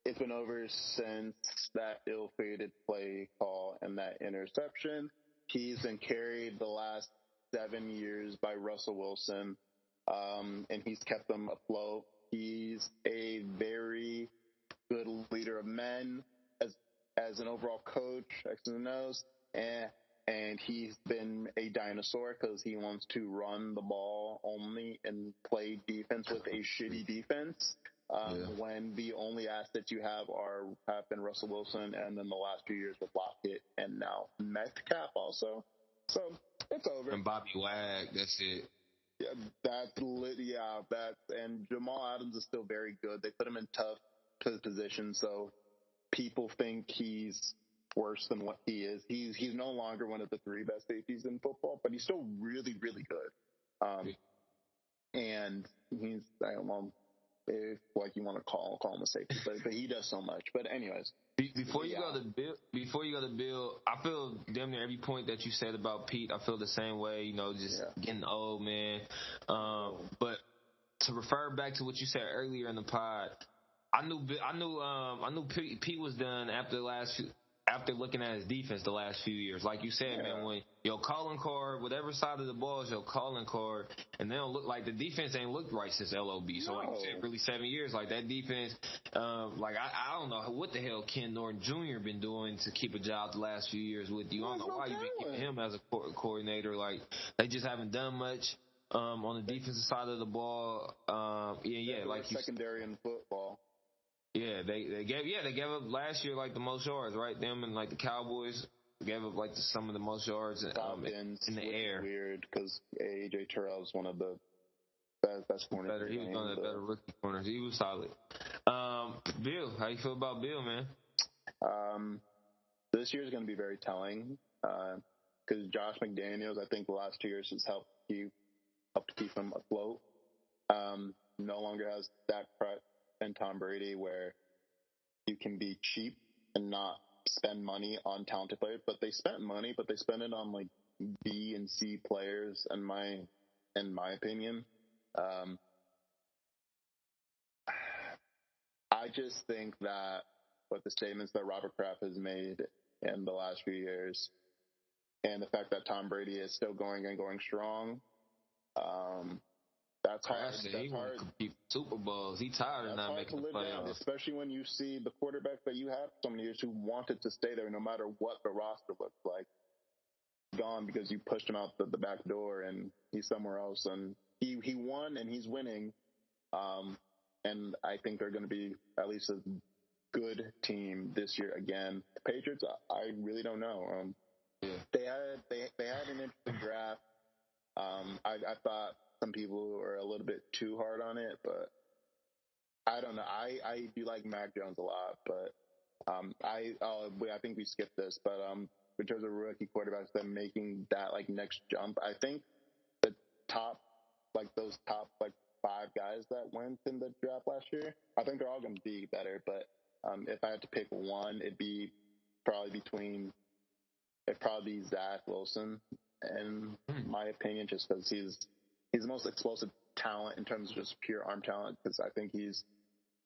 It's been over since that ill-fated play call and that interception. He's been carried the last 7 years by Russell Wilson, and he's kept them afloat. He's a very good leader of men as an overall coach, X and O's, and he's been a dinosaur because he wants to run the ball only and play defense with a shitty defense. When the only assets you have been Russell Wilson, and then the last few years with Lockett, and now Metcalf also. So it's over. And Bobby Wag, that's it. Yeah, and Jamal Adams is still very good. They put him in tough positions, so people think he's worse than what he is. He's no longer one of the 3 best safeties in football, but he's still really, really good. And he's, if you want to call him a safety, but he does so much. But anyways, before you go to Bill, I feel damn near every point that you said about Pete. I feel the same way. Getting old, man. But to refer back to what you said earlier in the pod, I knew Pete was done after looking at his defense the last few years. Like you said, man, when your calling card, whatever side of the ball is your calling card, and they don't look like the defense ain't looked right since LOB. So like you said, really 7 years, like that defense, I don't know what the hell Ken Norton Jr. been doing to keep a job the last few years with you. I don't know why you've been keeping him as a coordinator. Like they just haven't done much. On the defensive side of the ball, like you secondary in football. Yeah, they gave up last year like the most yards, right? Them and like the Cowboys gave up like some of the most yards in the air. Is weird because AJ Terrell is one of the best corners. He was one of the better rookie corners. He was solid. Bill, how you feel about Bill, man? This year is going to be very telling because Josh McDaniels, I think the last 2 years has helped keep him afloat. No longer has Dak Prescott and Tom Brady where you can be cheap and not spend money on talented players, but they spent money, but they spent it on like B and C players in my opinion. I just think that with the statements that Robert Kraft has made in the last few years and the fact that Tom Brady is still going strong, that's hard. He want to compete for Super Bowls. He tired of not making the playoffs. Especially when you see the quarterback that you have for so many years who wanted to stay there no matter what the roster looks like, gone because you pushed him out the back door and he's somewhere else. And he won and he's winning. And I think they're going to be at least a good team this year again. The Patriots, I really don't know. They had an interesting draft. I thought some people were a little bit too hard on it, but I don't know. I do like Mac Jones a lot, but I think we skipped this, but in terms of rookie quarterbacks, them making that like next jump, I think the those top 5 guys that went in the draft last year, I think they're all going to be better. But if I had to pick one, it'd probably be Zach Wilson, in my opinion, just because he's the most explosive talent in terms of just pure arm talent. Because I think he's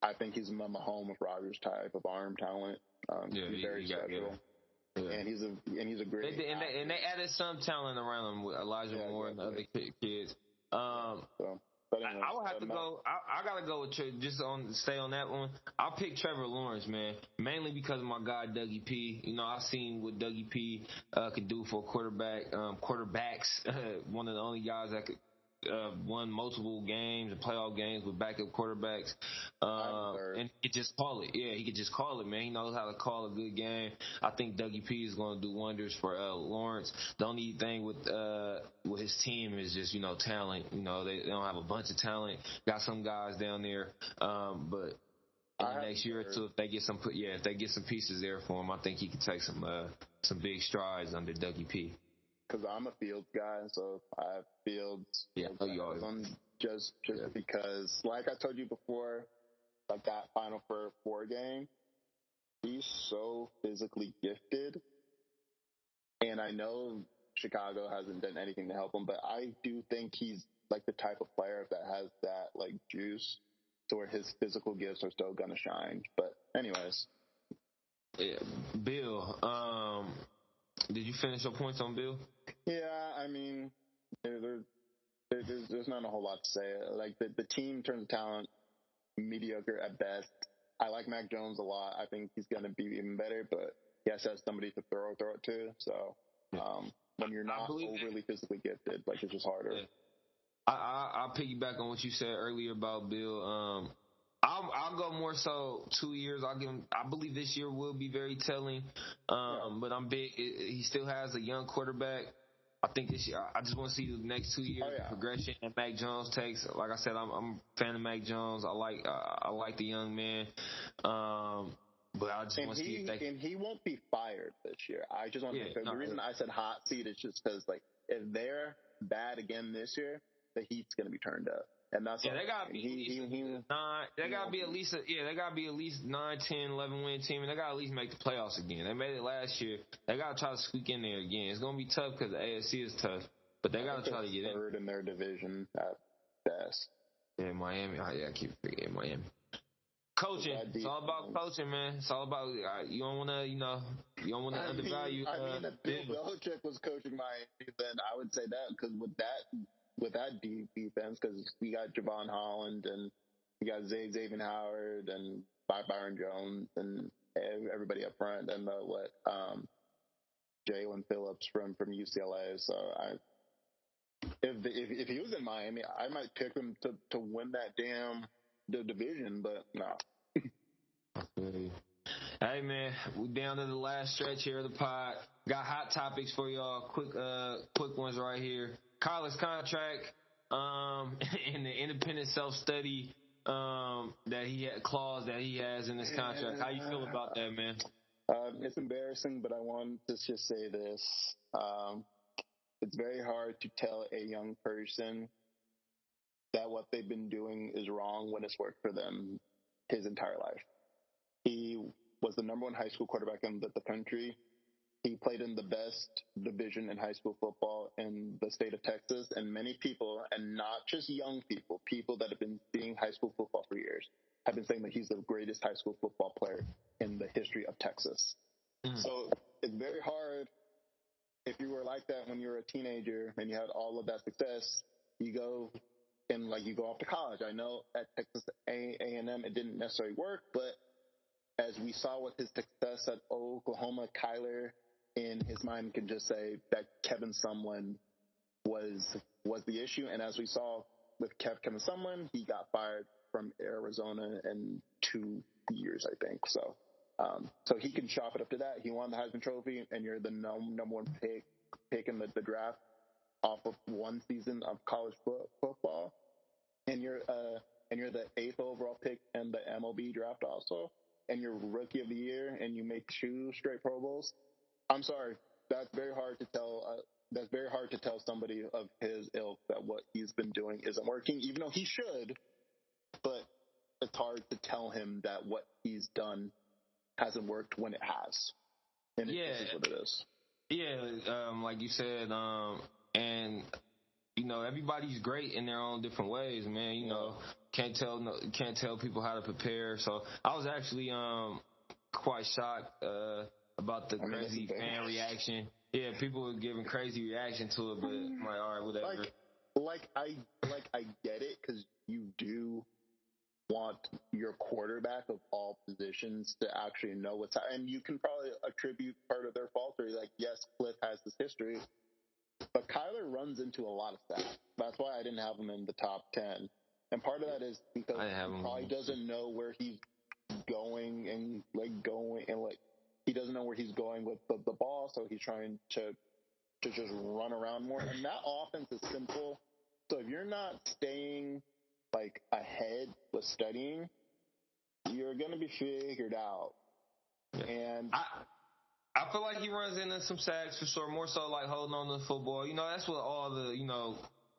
a Mahomes Rodgers type of arm talent. He's very special. Yeah. And he's a great. And they added some talent around him with Elijah Moore and the other kids. But anyway, I would have to go. I gotta go with stay on that one. I'll pick Trevor Lawrence, man, mainly because of my guy Dougie P. You know, I've seen what Dougie P could do for a quarterback. Quarterbacks, one of the only guys that could won multiple games and playoff games with backup quarterbacks. And he could just call it. Yeah, he could just call it, man. He knows how to call a good game. I think Dougie P is going to do wonders for Lawrence. The only thing with his team is just, talent. They don't have a bunch of talent. Got some guys down there. But in the next year or two, if they get some pieces there for him, I think he could take some big strides under Dougie P. Because I'm a Fields guy, so I have Fields. Yeah, just because, like I told you before, like that Final Four game, he's so physically gifted, and I know Chicago hasn't done anything to help him, but I do think he's like the type of player that has that like juice to where his physical gifts are still gonna shine. But anyways, yeah, Bill. Did you finish your points on Bill? Yeah, I mean, there's not a whole lot to say. Like the team in terms of talent, mediocre at best. I like Mac Jones a lot. I think he's going to be even better, but he has to have somebody to throw it to. So when you're not overly physically gifted, like it's just harder. Yeah. I'll piggyback on what you said earlier about Bill. I'll go more so 2 years. I believe this year will be very telling. But I'm big. He still has a young quarterback. I think this year, I just want to see the next 2 years progression that Mac Jones takes. Like I said, I'm a fan of Mac Jones. I like the young man. But I just want to see if he won't be fired this year. I just want to. The reason I said hot seat is just because if they're bad again this year, the heat's going to be turned up. And that's they gotta be at least 9, 10, 11 win team, and they gotta at least make the playoffs again. They made it last year. They gotta try to squeak in there again. It's gonna be tough because the AFC is tough, but they gotta try to get third in their division at best. Yeah, Miami. I keep forgetting Miami. Coaching. It's all about coaching, man. It's all about you don't want to undervalue. If Bill Belichick was coaching Miami, then I would say that because with that deep defense, because we got Javon Holland and we got Xavier Howard and Byron Jones and everybody up front, and Jalen Phillips from UCLA. So If he was in Miami, I might pick him to win that the division, but no. Okay. Hey man, we down to the last stretch here of the pod. Got hot topics for y'all. Quick ones right here. College contract, and the independent self-study that he had clause that he has in his contract. How you feel about that, man? It's embarrassing, but I want to just say this. It's very hard to tell a young person that what they've been doing is wrong when it's worked for them his entire life. He was the number one high school quarterback in the country. He played in the best division in high school football in the state of Texas. And many people, and not just young people, people that have been seeing high school football for years, have been saying that he's the greatest high school football player in the history of Texas. So it's very hard if you were like that when you were a teenager and you had all of that success. You go off to college. I know at Texas A&M it didn't necessarily work, but as we saw with his success at Oklahoma, Kyler in his mind can just say that Kevin Sumlin was the issue. And as we saw with Kevin Sumlin, he got fired from Arizona in 2 years, I think. So he can chop it up to that. He won the Heisman Trophy, and you're the number one pick in the draft off of one season of college football, and you're the 8th overall pick in the MLB draft also, and you're rookie of the year, and you make 2 straight Pro Bowls. I'm sorry, that's very hard to tell. That's very hard to tell somebody of his ilk that what he's been doing isn't working, even though he should. But it's hard to tell him that what he's done hasn't worked when it has. And it is what it is. Yeah, like you said, and everybody's great in their own different ways, man. You know, can't tell people how to prepare. So I was actually quite shocked about the crazy fan reaction. Yeah, people were giving crazy reaction to it, but I'm like, all right, whatever. I get it, because you do want your quarterback of all positions to actually know what's happening. And you can probably attribute part of their falter. Like, yes, Cliff has this history, but Kyler runs into a lot of stuff. That's why I didn't have him in the top 10. And part of that is because he probably doesn't know where he's going and he doesn't know where he's going with the ball, so he's trying to just run around more. And that offense is simple. So if you're not staying ahead with studying, you're going to be figured out. And I feel like he runs into some sacks for sure, more so like holding on to the football. That's what all the,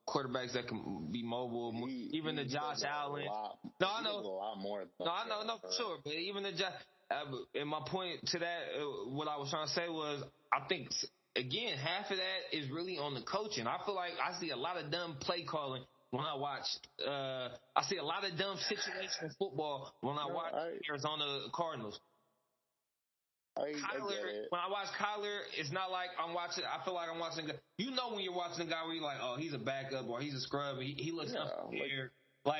quarterbacks that can be mobile, even the Josh Allen. No, I know. A lot more than no, I know, no, for sure. But even the Josh, and my point to that, what I was trying to say was, I think, again, half of that is really on the coaching. I feel like I see a lot of dumb play calling when I watch. I see a lot of dumb situational football when I watch Arizona Cardinals. Kyler, when I watch Kyler, it's not like I feel like I'm watching, when you're watching a guy where you're like, oh, he's a backup or he's a scrub, he looks unprepared. When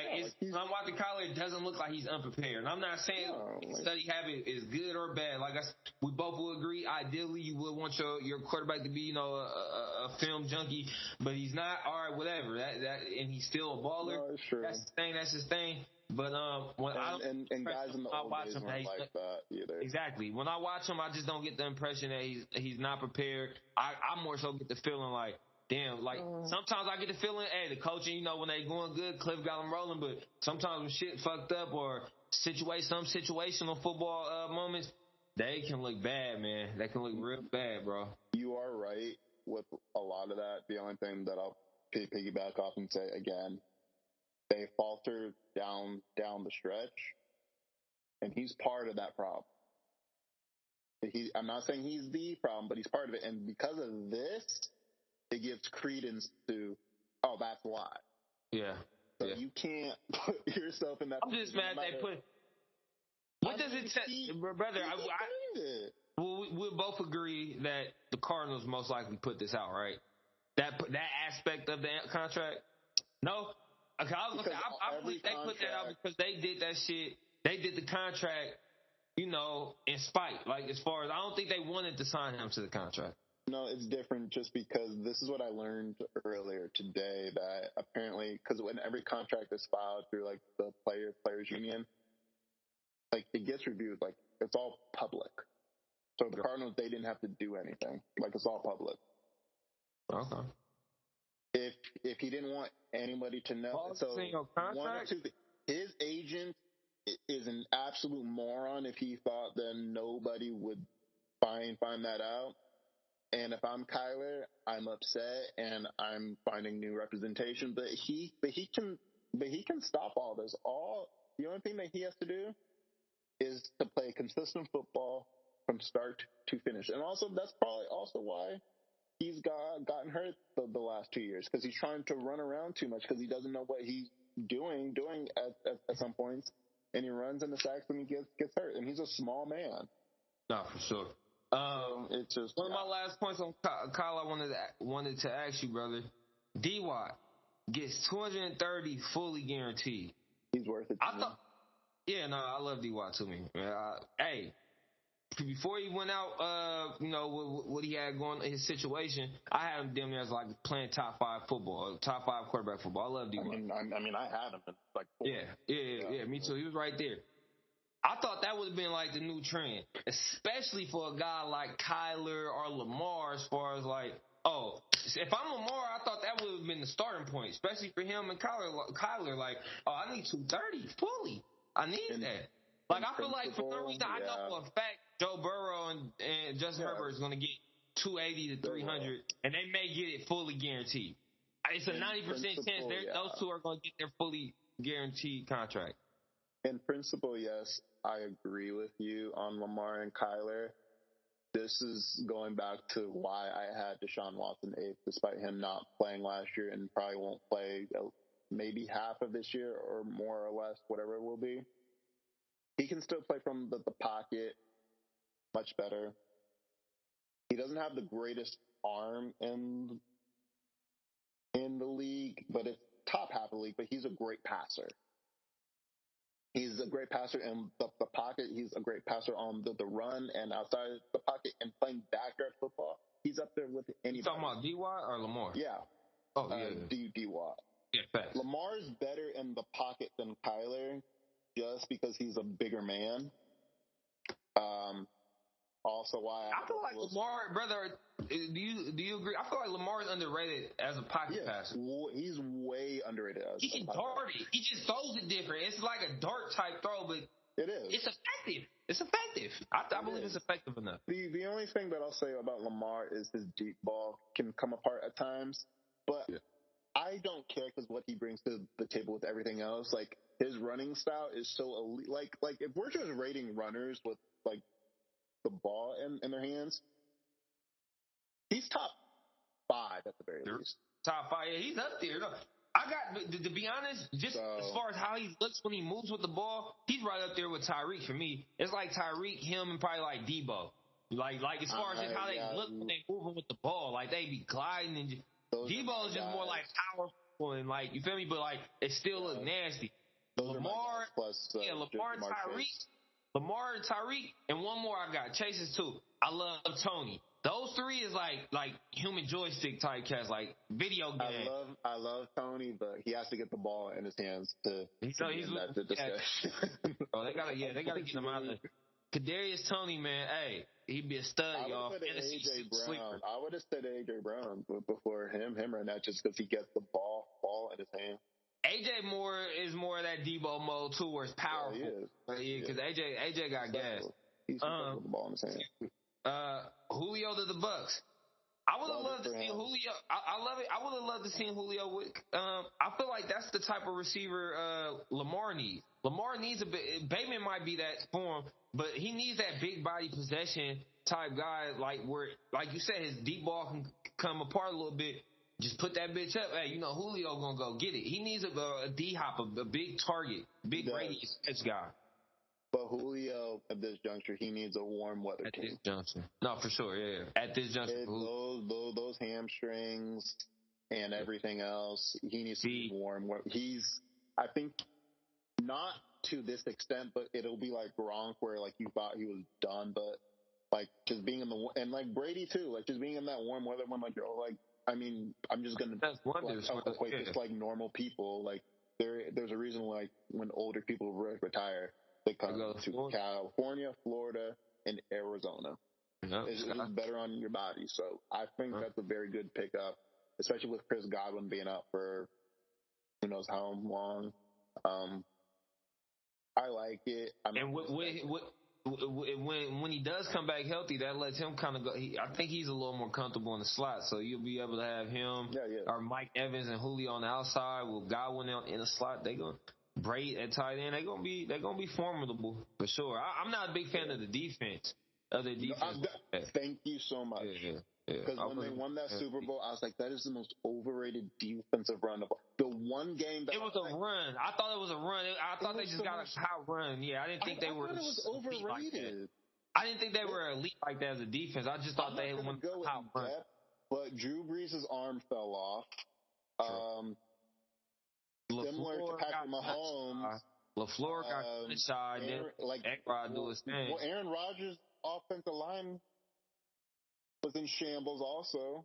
I'm watching Kyler, it doesn't look like he's unprepared. And I'm not saying study habit is good or bad. Like we both will agree, ideally you would want your quarterback to be, a film junkie, but he's not. All right, whatever. And he's still a baller. No, it's true. That's his thing. But when guys in the old days weren't like that either. Exactly. When I watch him, I just don't get the impression that he's not prepared. I more so get the feeling like, damn, sometimes I get the feeling, hey, the coaching, when they going good, Cliff got them rolling, but sometimes when shit fucked up or some situational football moments, they can look bad, man. They can look real bad, bro. You are right with a lot of that. The only thing that I'll piggyback off and say again, they falter down the stretch, and he's part of that problem. I'm not saying he's the problem, but he's part of it. And because of this, it gives credence to, oh, that's why. Yeah. So you can't put yourself in that position. I'm just mad they put. What does it say, brother? We'll both agree that the Cardinals most likely put this out, right? That aspect of the contract. No, okay, I believe they put that out because they did that shit. They did the contract, in spite. Like, as far as I don't think they wanted to sign him to the contract. No, it's different just because this is what I learned earlier today that apparently, because when every contract is filed through like the players union, like it gets reviewed, like it's all public. So the Cardinals, they didn't have to do anything. Like it's all public. Okay. If he didn't want anybody to know, so one or two, his agent is an absolute moron if he thought that nobody would find that out. And if I'm Kyler, I'm upset and I'm finding new representation. But he can stop all this. The only thing that he has to do is to play consistent football from start to finish. And also that's probably also why he's gotten hurt the last 2 years, because he's trying to run around too much because he doesn't know what he's doing at some points, and he runs into sacks and he gets hurt, and he's a small man. No, for sure. It's just one of my last points on Kyle I wanted to ask you, brother. D-Watt gets 230 fully guaranteed. He's worth it. I love D-Watt to me. Hey, before he went out, what he had going in his situation, I had him damn near as like playing top 5 football, top 5 quarterback football. I love D-Watt. I mean, I had him in like 4. Yeah, me too. He was right there. I thought that would have been like the new trend, especially for a guy like Kyler or Lamar, as far as like, if I'm Lamar, I thought that would have been the starting point, especially for him and Kyler. Like, I need 230 fully. I need that. Like, I feel like for some reason, I know for a fact Joe Burrow and Justin Herbert is going to get 280 to 300, and they may get it fully guaranteed. It's a 90% chance those two are going to get their fully guaranteed contract. In principle, yes, I agree with you on Lamar and Kyler. This is going back to why I had Deshaun Watson 8th, despite him not playing last year and probably won't play maybe half of this year or more or less, whatever it will be. He can still play from the pocket much better. He doesn't have the greatest arm in the league, but it's top half of the league, but he's a great passer. He's a great passer in the pocket. He's a great passer on the run and outside the pocket, and playing backyard football. He's up there with anybody. You talking about D-Watt or Lamar? Yeah. Oh, yeah. D-Watt. Yeah, facts. Lamar's better in the pocket than Kyler just because he's a bigger man. Also why I feel like Lamar, brother, do you agree? I feel like Lamar is underrated as a pocket passer. He's way underrated as he can dart it. He just throws it different. It's like a dart type throw, but it is. It's effective. It's effective. I believe it's effective enough. The only thing that I'll say about Lamar is his deep ball can come apart at times, but I don't care because what he brings to the table with everything else, like his running style is so elite. Like if we're just rating runners with like the ball in their hands, he's top 5 at the very least. Top 5, yeah, he's up there. I got to be honest, just as far as how he looks when he moves with the ball, he's right up there with Tyreek for me. It's like Tyreek, him, and probably like Debo. Like as far as just how they look when they moving with the ball, like they be gliding and Debo is just more like powerful and like, you feel me? But like it still look nasty. Lamar and Tyreek, and one more I got, Chases too. I love Tony. Those 3 is like human joystick type cats, like video game. I love Tony, but he has to get the ball in his hands to he's that discussion. They gotta get him out of there. Kadarius Toney, man, hey, he'd be a stud, y'all. I would have said AJ Brown before him right now, just because he gets the ball in his hand. AJ is more of that Debo mode too, where it's powerful. Yeah, because AJ got gas. He's with the ball in his hand. Julio to the Bucs. I would have loved to see Julio. I love it. I would have loved to see Julio with. I feel like that's the type of receiver Lamar needs. Lamar needs a bit. Bateman might be that for him, but he needs that big body possession type guy, like where, like you said, his deep ball can come apart a little bit. Just put that bitch up. Hey, Julio gonna go get it. He needs a D-hop, a big target, big radius catch guy. But Julio, at this juncture, he needs a warm weather team. At this juncture. No, for sure, yeah. At this juncture. Those hamstrings and everything else, he needs to be warm. I think, not to this extent, but it'll be like Gronk, where like you thought he was done, but like just being in and like Brady too, like just being in that warm weather when like you're all like, I mean, I'm just gonna That's wonders. like equate this to like normal people. Like there's a reason like when older people retire, they come to California, Florida, and Arizona. Yep, it's just better on your body. So I think that's a very good pickup, especially with Chris Godwin being out for who knows how long. I like it. When he does come back healthy, that lets him kind of go. I think he's a little more comfortable in the slot, so you'll be able to have him or Mike Evans and Julio on the outside with Godwin in the slot. They gonna Brady at tight end. They're gonna be formidable for sure. I'm not a big fan of the defense. Thank you so much. Because when they won that Super Bowl, I was like, that is the most overrated defensive run of all. The one game that it was a run. I thought it was a run. I thought they just got a high run. Yeah, I didn't think they were. I thought it was overrated. I didn't think they were elite like that as a defense. I just thought they went go in depth, but Drew Brees' arm fell off. Similar to Patrick Mahomes. LaFleur got shot. Aaron do his thing. Well, Aaron Rodgers' offensive line was in shambles also.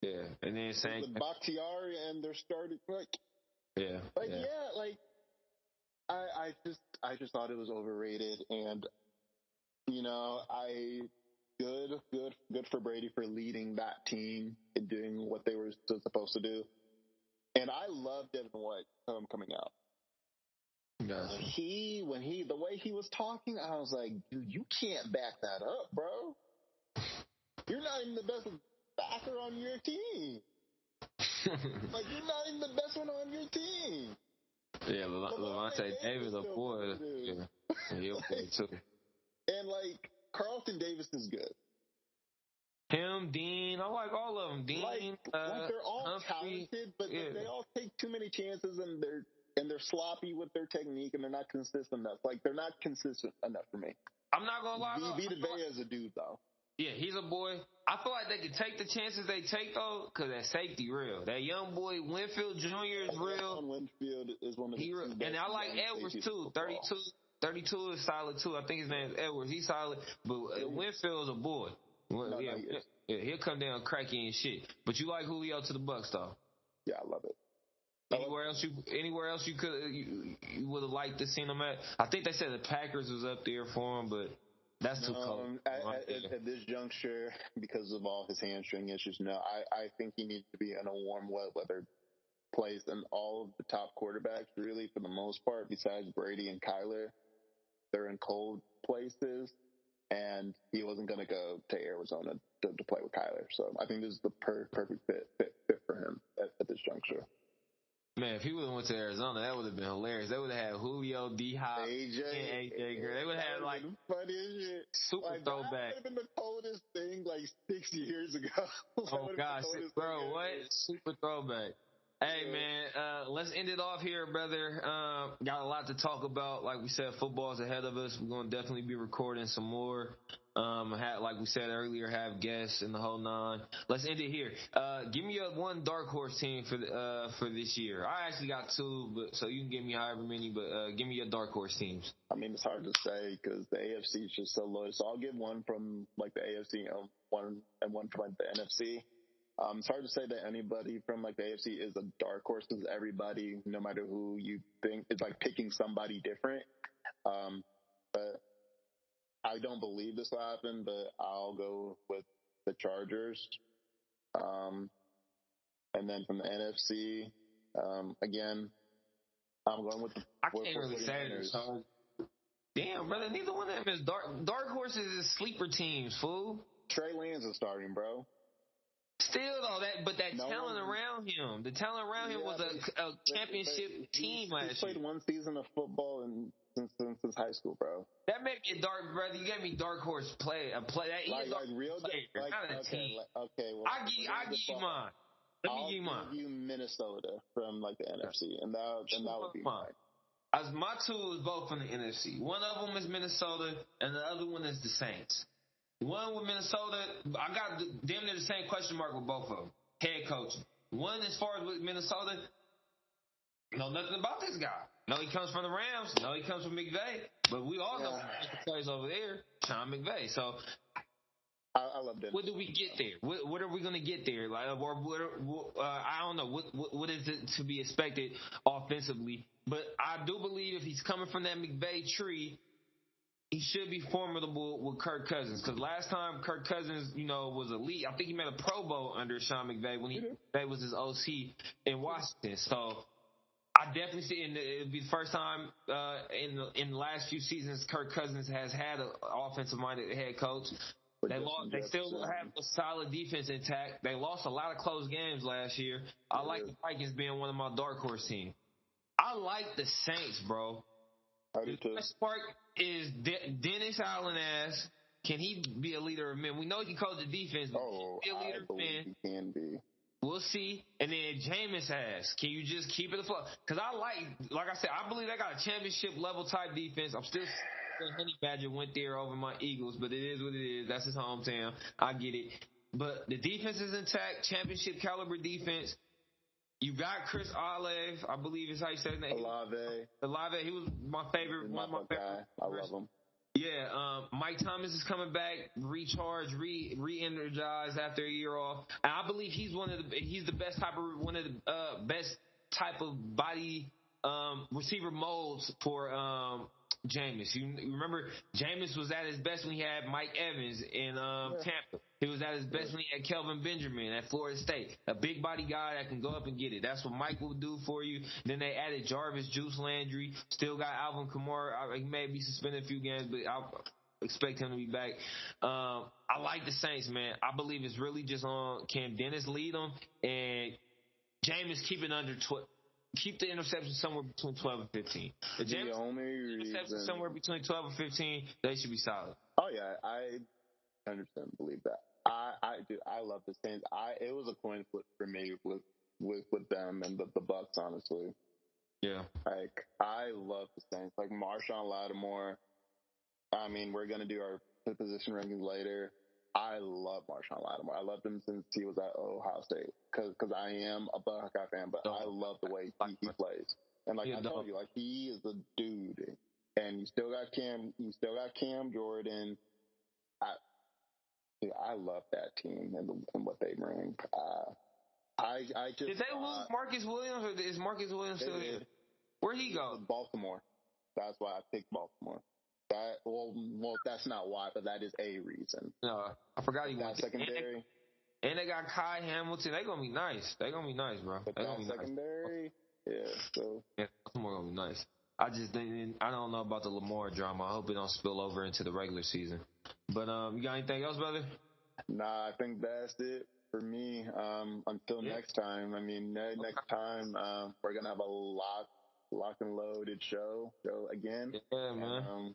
Yeah, and then saying with Bakhtiari and their starting I just thought it was overrated, and you know, good for Brady for leading that team and doing what they were supposed to do. And I love Devin White coming out. Gotcha. The way he was talking, I was like, dude, you can't back that up, bro. You're not even the best backer on your team. Like, you're not even the best one on your team. Yeah, Levante Davis, a boy. Yeah, he'll play too. And, like, Carlton Davis is good. Him, Dean, I like all of them. Dean, they're all Humphrey, talented, but they all take too many chances, and they're sloppy with their technique, and they're not consistent enough. Like, they're not consistent enough for me. I'm not gonna lie. Vita Vea is a dude, though. Yeah, he's a boy. I feel like they can take the chances they take, though, because that safety real. That young boy, Winfield Jr. is real. Winfield is one of the best. And I like Edwards, too. 32 is solid, too. I think his name is Edwards. He's solid. But Winfield's a boy. He'll come down cracky and shit. But you like Julio to the Bucs, though? Yeah, I love it. Anywhere else you would have liked to see him at? I think they said the Packers was up there for him, but that's too cold. At this juncture, because of all his hamstring issues, I think he needs to be in a warm weather place. And all of the top quarterbacks, really, for the most part, besides Brady and Kyler, they're in cold places. And he wasn't going to go to Arizona to play with Kyler. So I think this is the perfect fit for him at this juncture. Man, if he would have went to Arizona, that would have been hilarious. They would have had Julio, D-Hop, and AJ Green. They would have had, like, funny as shit. Super throwback. That would have been the coldest thing, like, 6 years ago. Oh, gosh. Bro, what? Super throwback. Hey, man, let's end it off here, brother. Got a lot to talk about. Like we said, football's ahead of us. We're going to definitely be recording some more. Like we said earlier, have guests and the whole nine. Let's end it here. Give me one dark horse team for this year. I actually got two, but so you can give me however many, but give me your dark horse teams. I mean, it's hard to say because the AFC is just so loaded. So I'll give one from like the AFC, one from like the NFC. It's hard to say that anybody from like the AFC is a dark horse because everybody, no matter who you think, is like picking somebody different. But I don't believe this will happen, but I'll go with the Chargers. And then from the NFC, again, I'm going with the I can't really say it. Damn, brother, neither one of them is dark horses is sleeper teams, fool. Trey Lance is starting, bro. Still though, that talent around him, the talent around him was a championship team last year. He played one season of football since high school, bro. That made me a dark, brother. You gave me dark horse play. He's a real player, not a team. Okay, well, I give you mine. Let me give you mine. I'll give you Minnesota from like the NFC, and that would be mine. As my two is both from the NFC. One of them is Minnesota, and the other one is the Saints. One with Minnesota, I got damn near the same question mark with both of them. Head coaching. One, as far as with Minnesota, know nothing about this guy. No, he comes from the Rams. No, he comes from McVay. But we all know who plays over there, Sean McVay. So I love Dennis. What do we get there? What are we going to get there? Like, or I don't know. What is it to be expected offensively? But I do believe if he's coming from that McVay tree, he should be formidable with Kirk Cousins. Because last time Kirk Cousins, was elite. I think he made a Pro Bowl under Sean McVay when McVay was his OC in Washington. So I definitely see it'll be the first time in the last few seasons Kirk Cousins has had an offensive-minded head coach. They still have a solid defense intact. They lost a lot of close games last year. I like the Vikings being one of my dark horse teams. I like the Saints, bro. I do too. The best part is Dennis Allen-ass. Can he be a leader of men? We know he can coach the defense, but can he be a leader of men? He can be. We'll see. And then Jameis has. Can you just keep it afloat? Because like I said, I believe they got a championship level type defense. I'm still Honey Badger went there over my Eagles, but it is what it is. That's his hometown. I get it. But the defense is intact, championship caliber defense. You got Chris Olave, I believe is how you say his name. Olave, he was my favorite. One of my favorite guy. I love him. Yeah, Mike Thomas is coming back, recharged, re-energized after a year off. And I believe he's one of the best best type of body receiver molds for Jameis. You remember Jameis was at his best when he had Mike Evans in Tampa. He was at his best when he had Kelvin Benjamin at Florida State. A big body guy that can go up and get it. That's what Mike will do for you. Then they added Jarvis Juice Landry. Still got Alvin Kamara. He may be suspended a few games, but I'll expect him to be back. I like the Saints, man. I believe it's really just on can Dennis lead them and Jameis keep it under 12. Keep the interception somewhere between 12 and 15. If Jameis interception somewhere between 12 and 15, they should be solid. Oh yeah, I 100% believe that. I love the Saints. It was a coin flip for me with them and the Bucs, honestly. Yeah. Like I love the Saints. Like Marshawn Lattimore. I mean, we're gonna do our position rankings later. I love Marshawn Lattimore. I loved him since he was at Ohio State because I am a Buckeye fan, but I love the way he plays. And like I told you, like he is a dude. And you still got Cam Jordan. I love that team and what they bring. I just did they lose Marcus Williams or is Marcus Williams still here? Where'd he go? Baltimore. That's why I picked Baltimore. Well, that's not why, but that is a reason. No, I forgot he went secondary. And they got Kai Hamilton. They're gonna be nice. They're gonna be nice, bro. But that secondary, nice. Yeah. So Baltimore gonna be nice. I don't know about the Lamar drama. I hope it don't spill over into the regular season. But you got anything else, brother? Nah, I think that's it for me. Until next time. I mean, next time we're gonna have a lock and loaded show again. Yeah, man.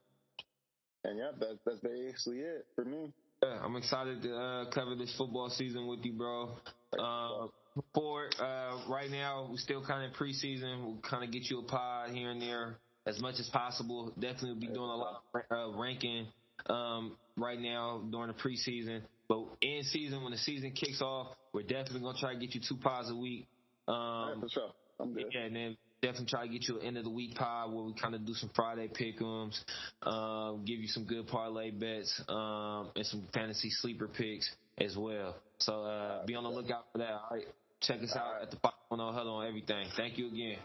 And yeah, that's basically it for me. Yeah, I'm excited to cover this football season with you, bro. Right now, we're still kind of preseason. We'll kind of get you a pod here and there as much as possible. Definitely will be doing a lot of ranking right now during the preseason. But in season, when the season kicks off, we're definitely going to try to get you 2 pods a week. For sure. I'm good. Yeah, and then definitely try to get you an end of the week pod where we kind of do some Friday pick'ems, give you some good parlay bets, and some fantasy sleeper picks as well. So be on the lookout for that. All right, check us out at the 510 Huddle on everything. Thank you again.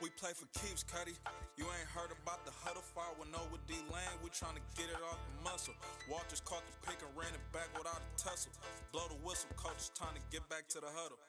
We play for keeps, Cuddy. You ain't heard about the Huddle 510 with DLane. We tryna get it off the muscle. Rodgers caught the pick and ran it back without a tussle. Blow the whistle, coach is trying to get back to the huddle.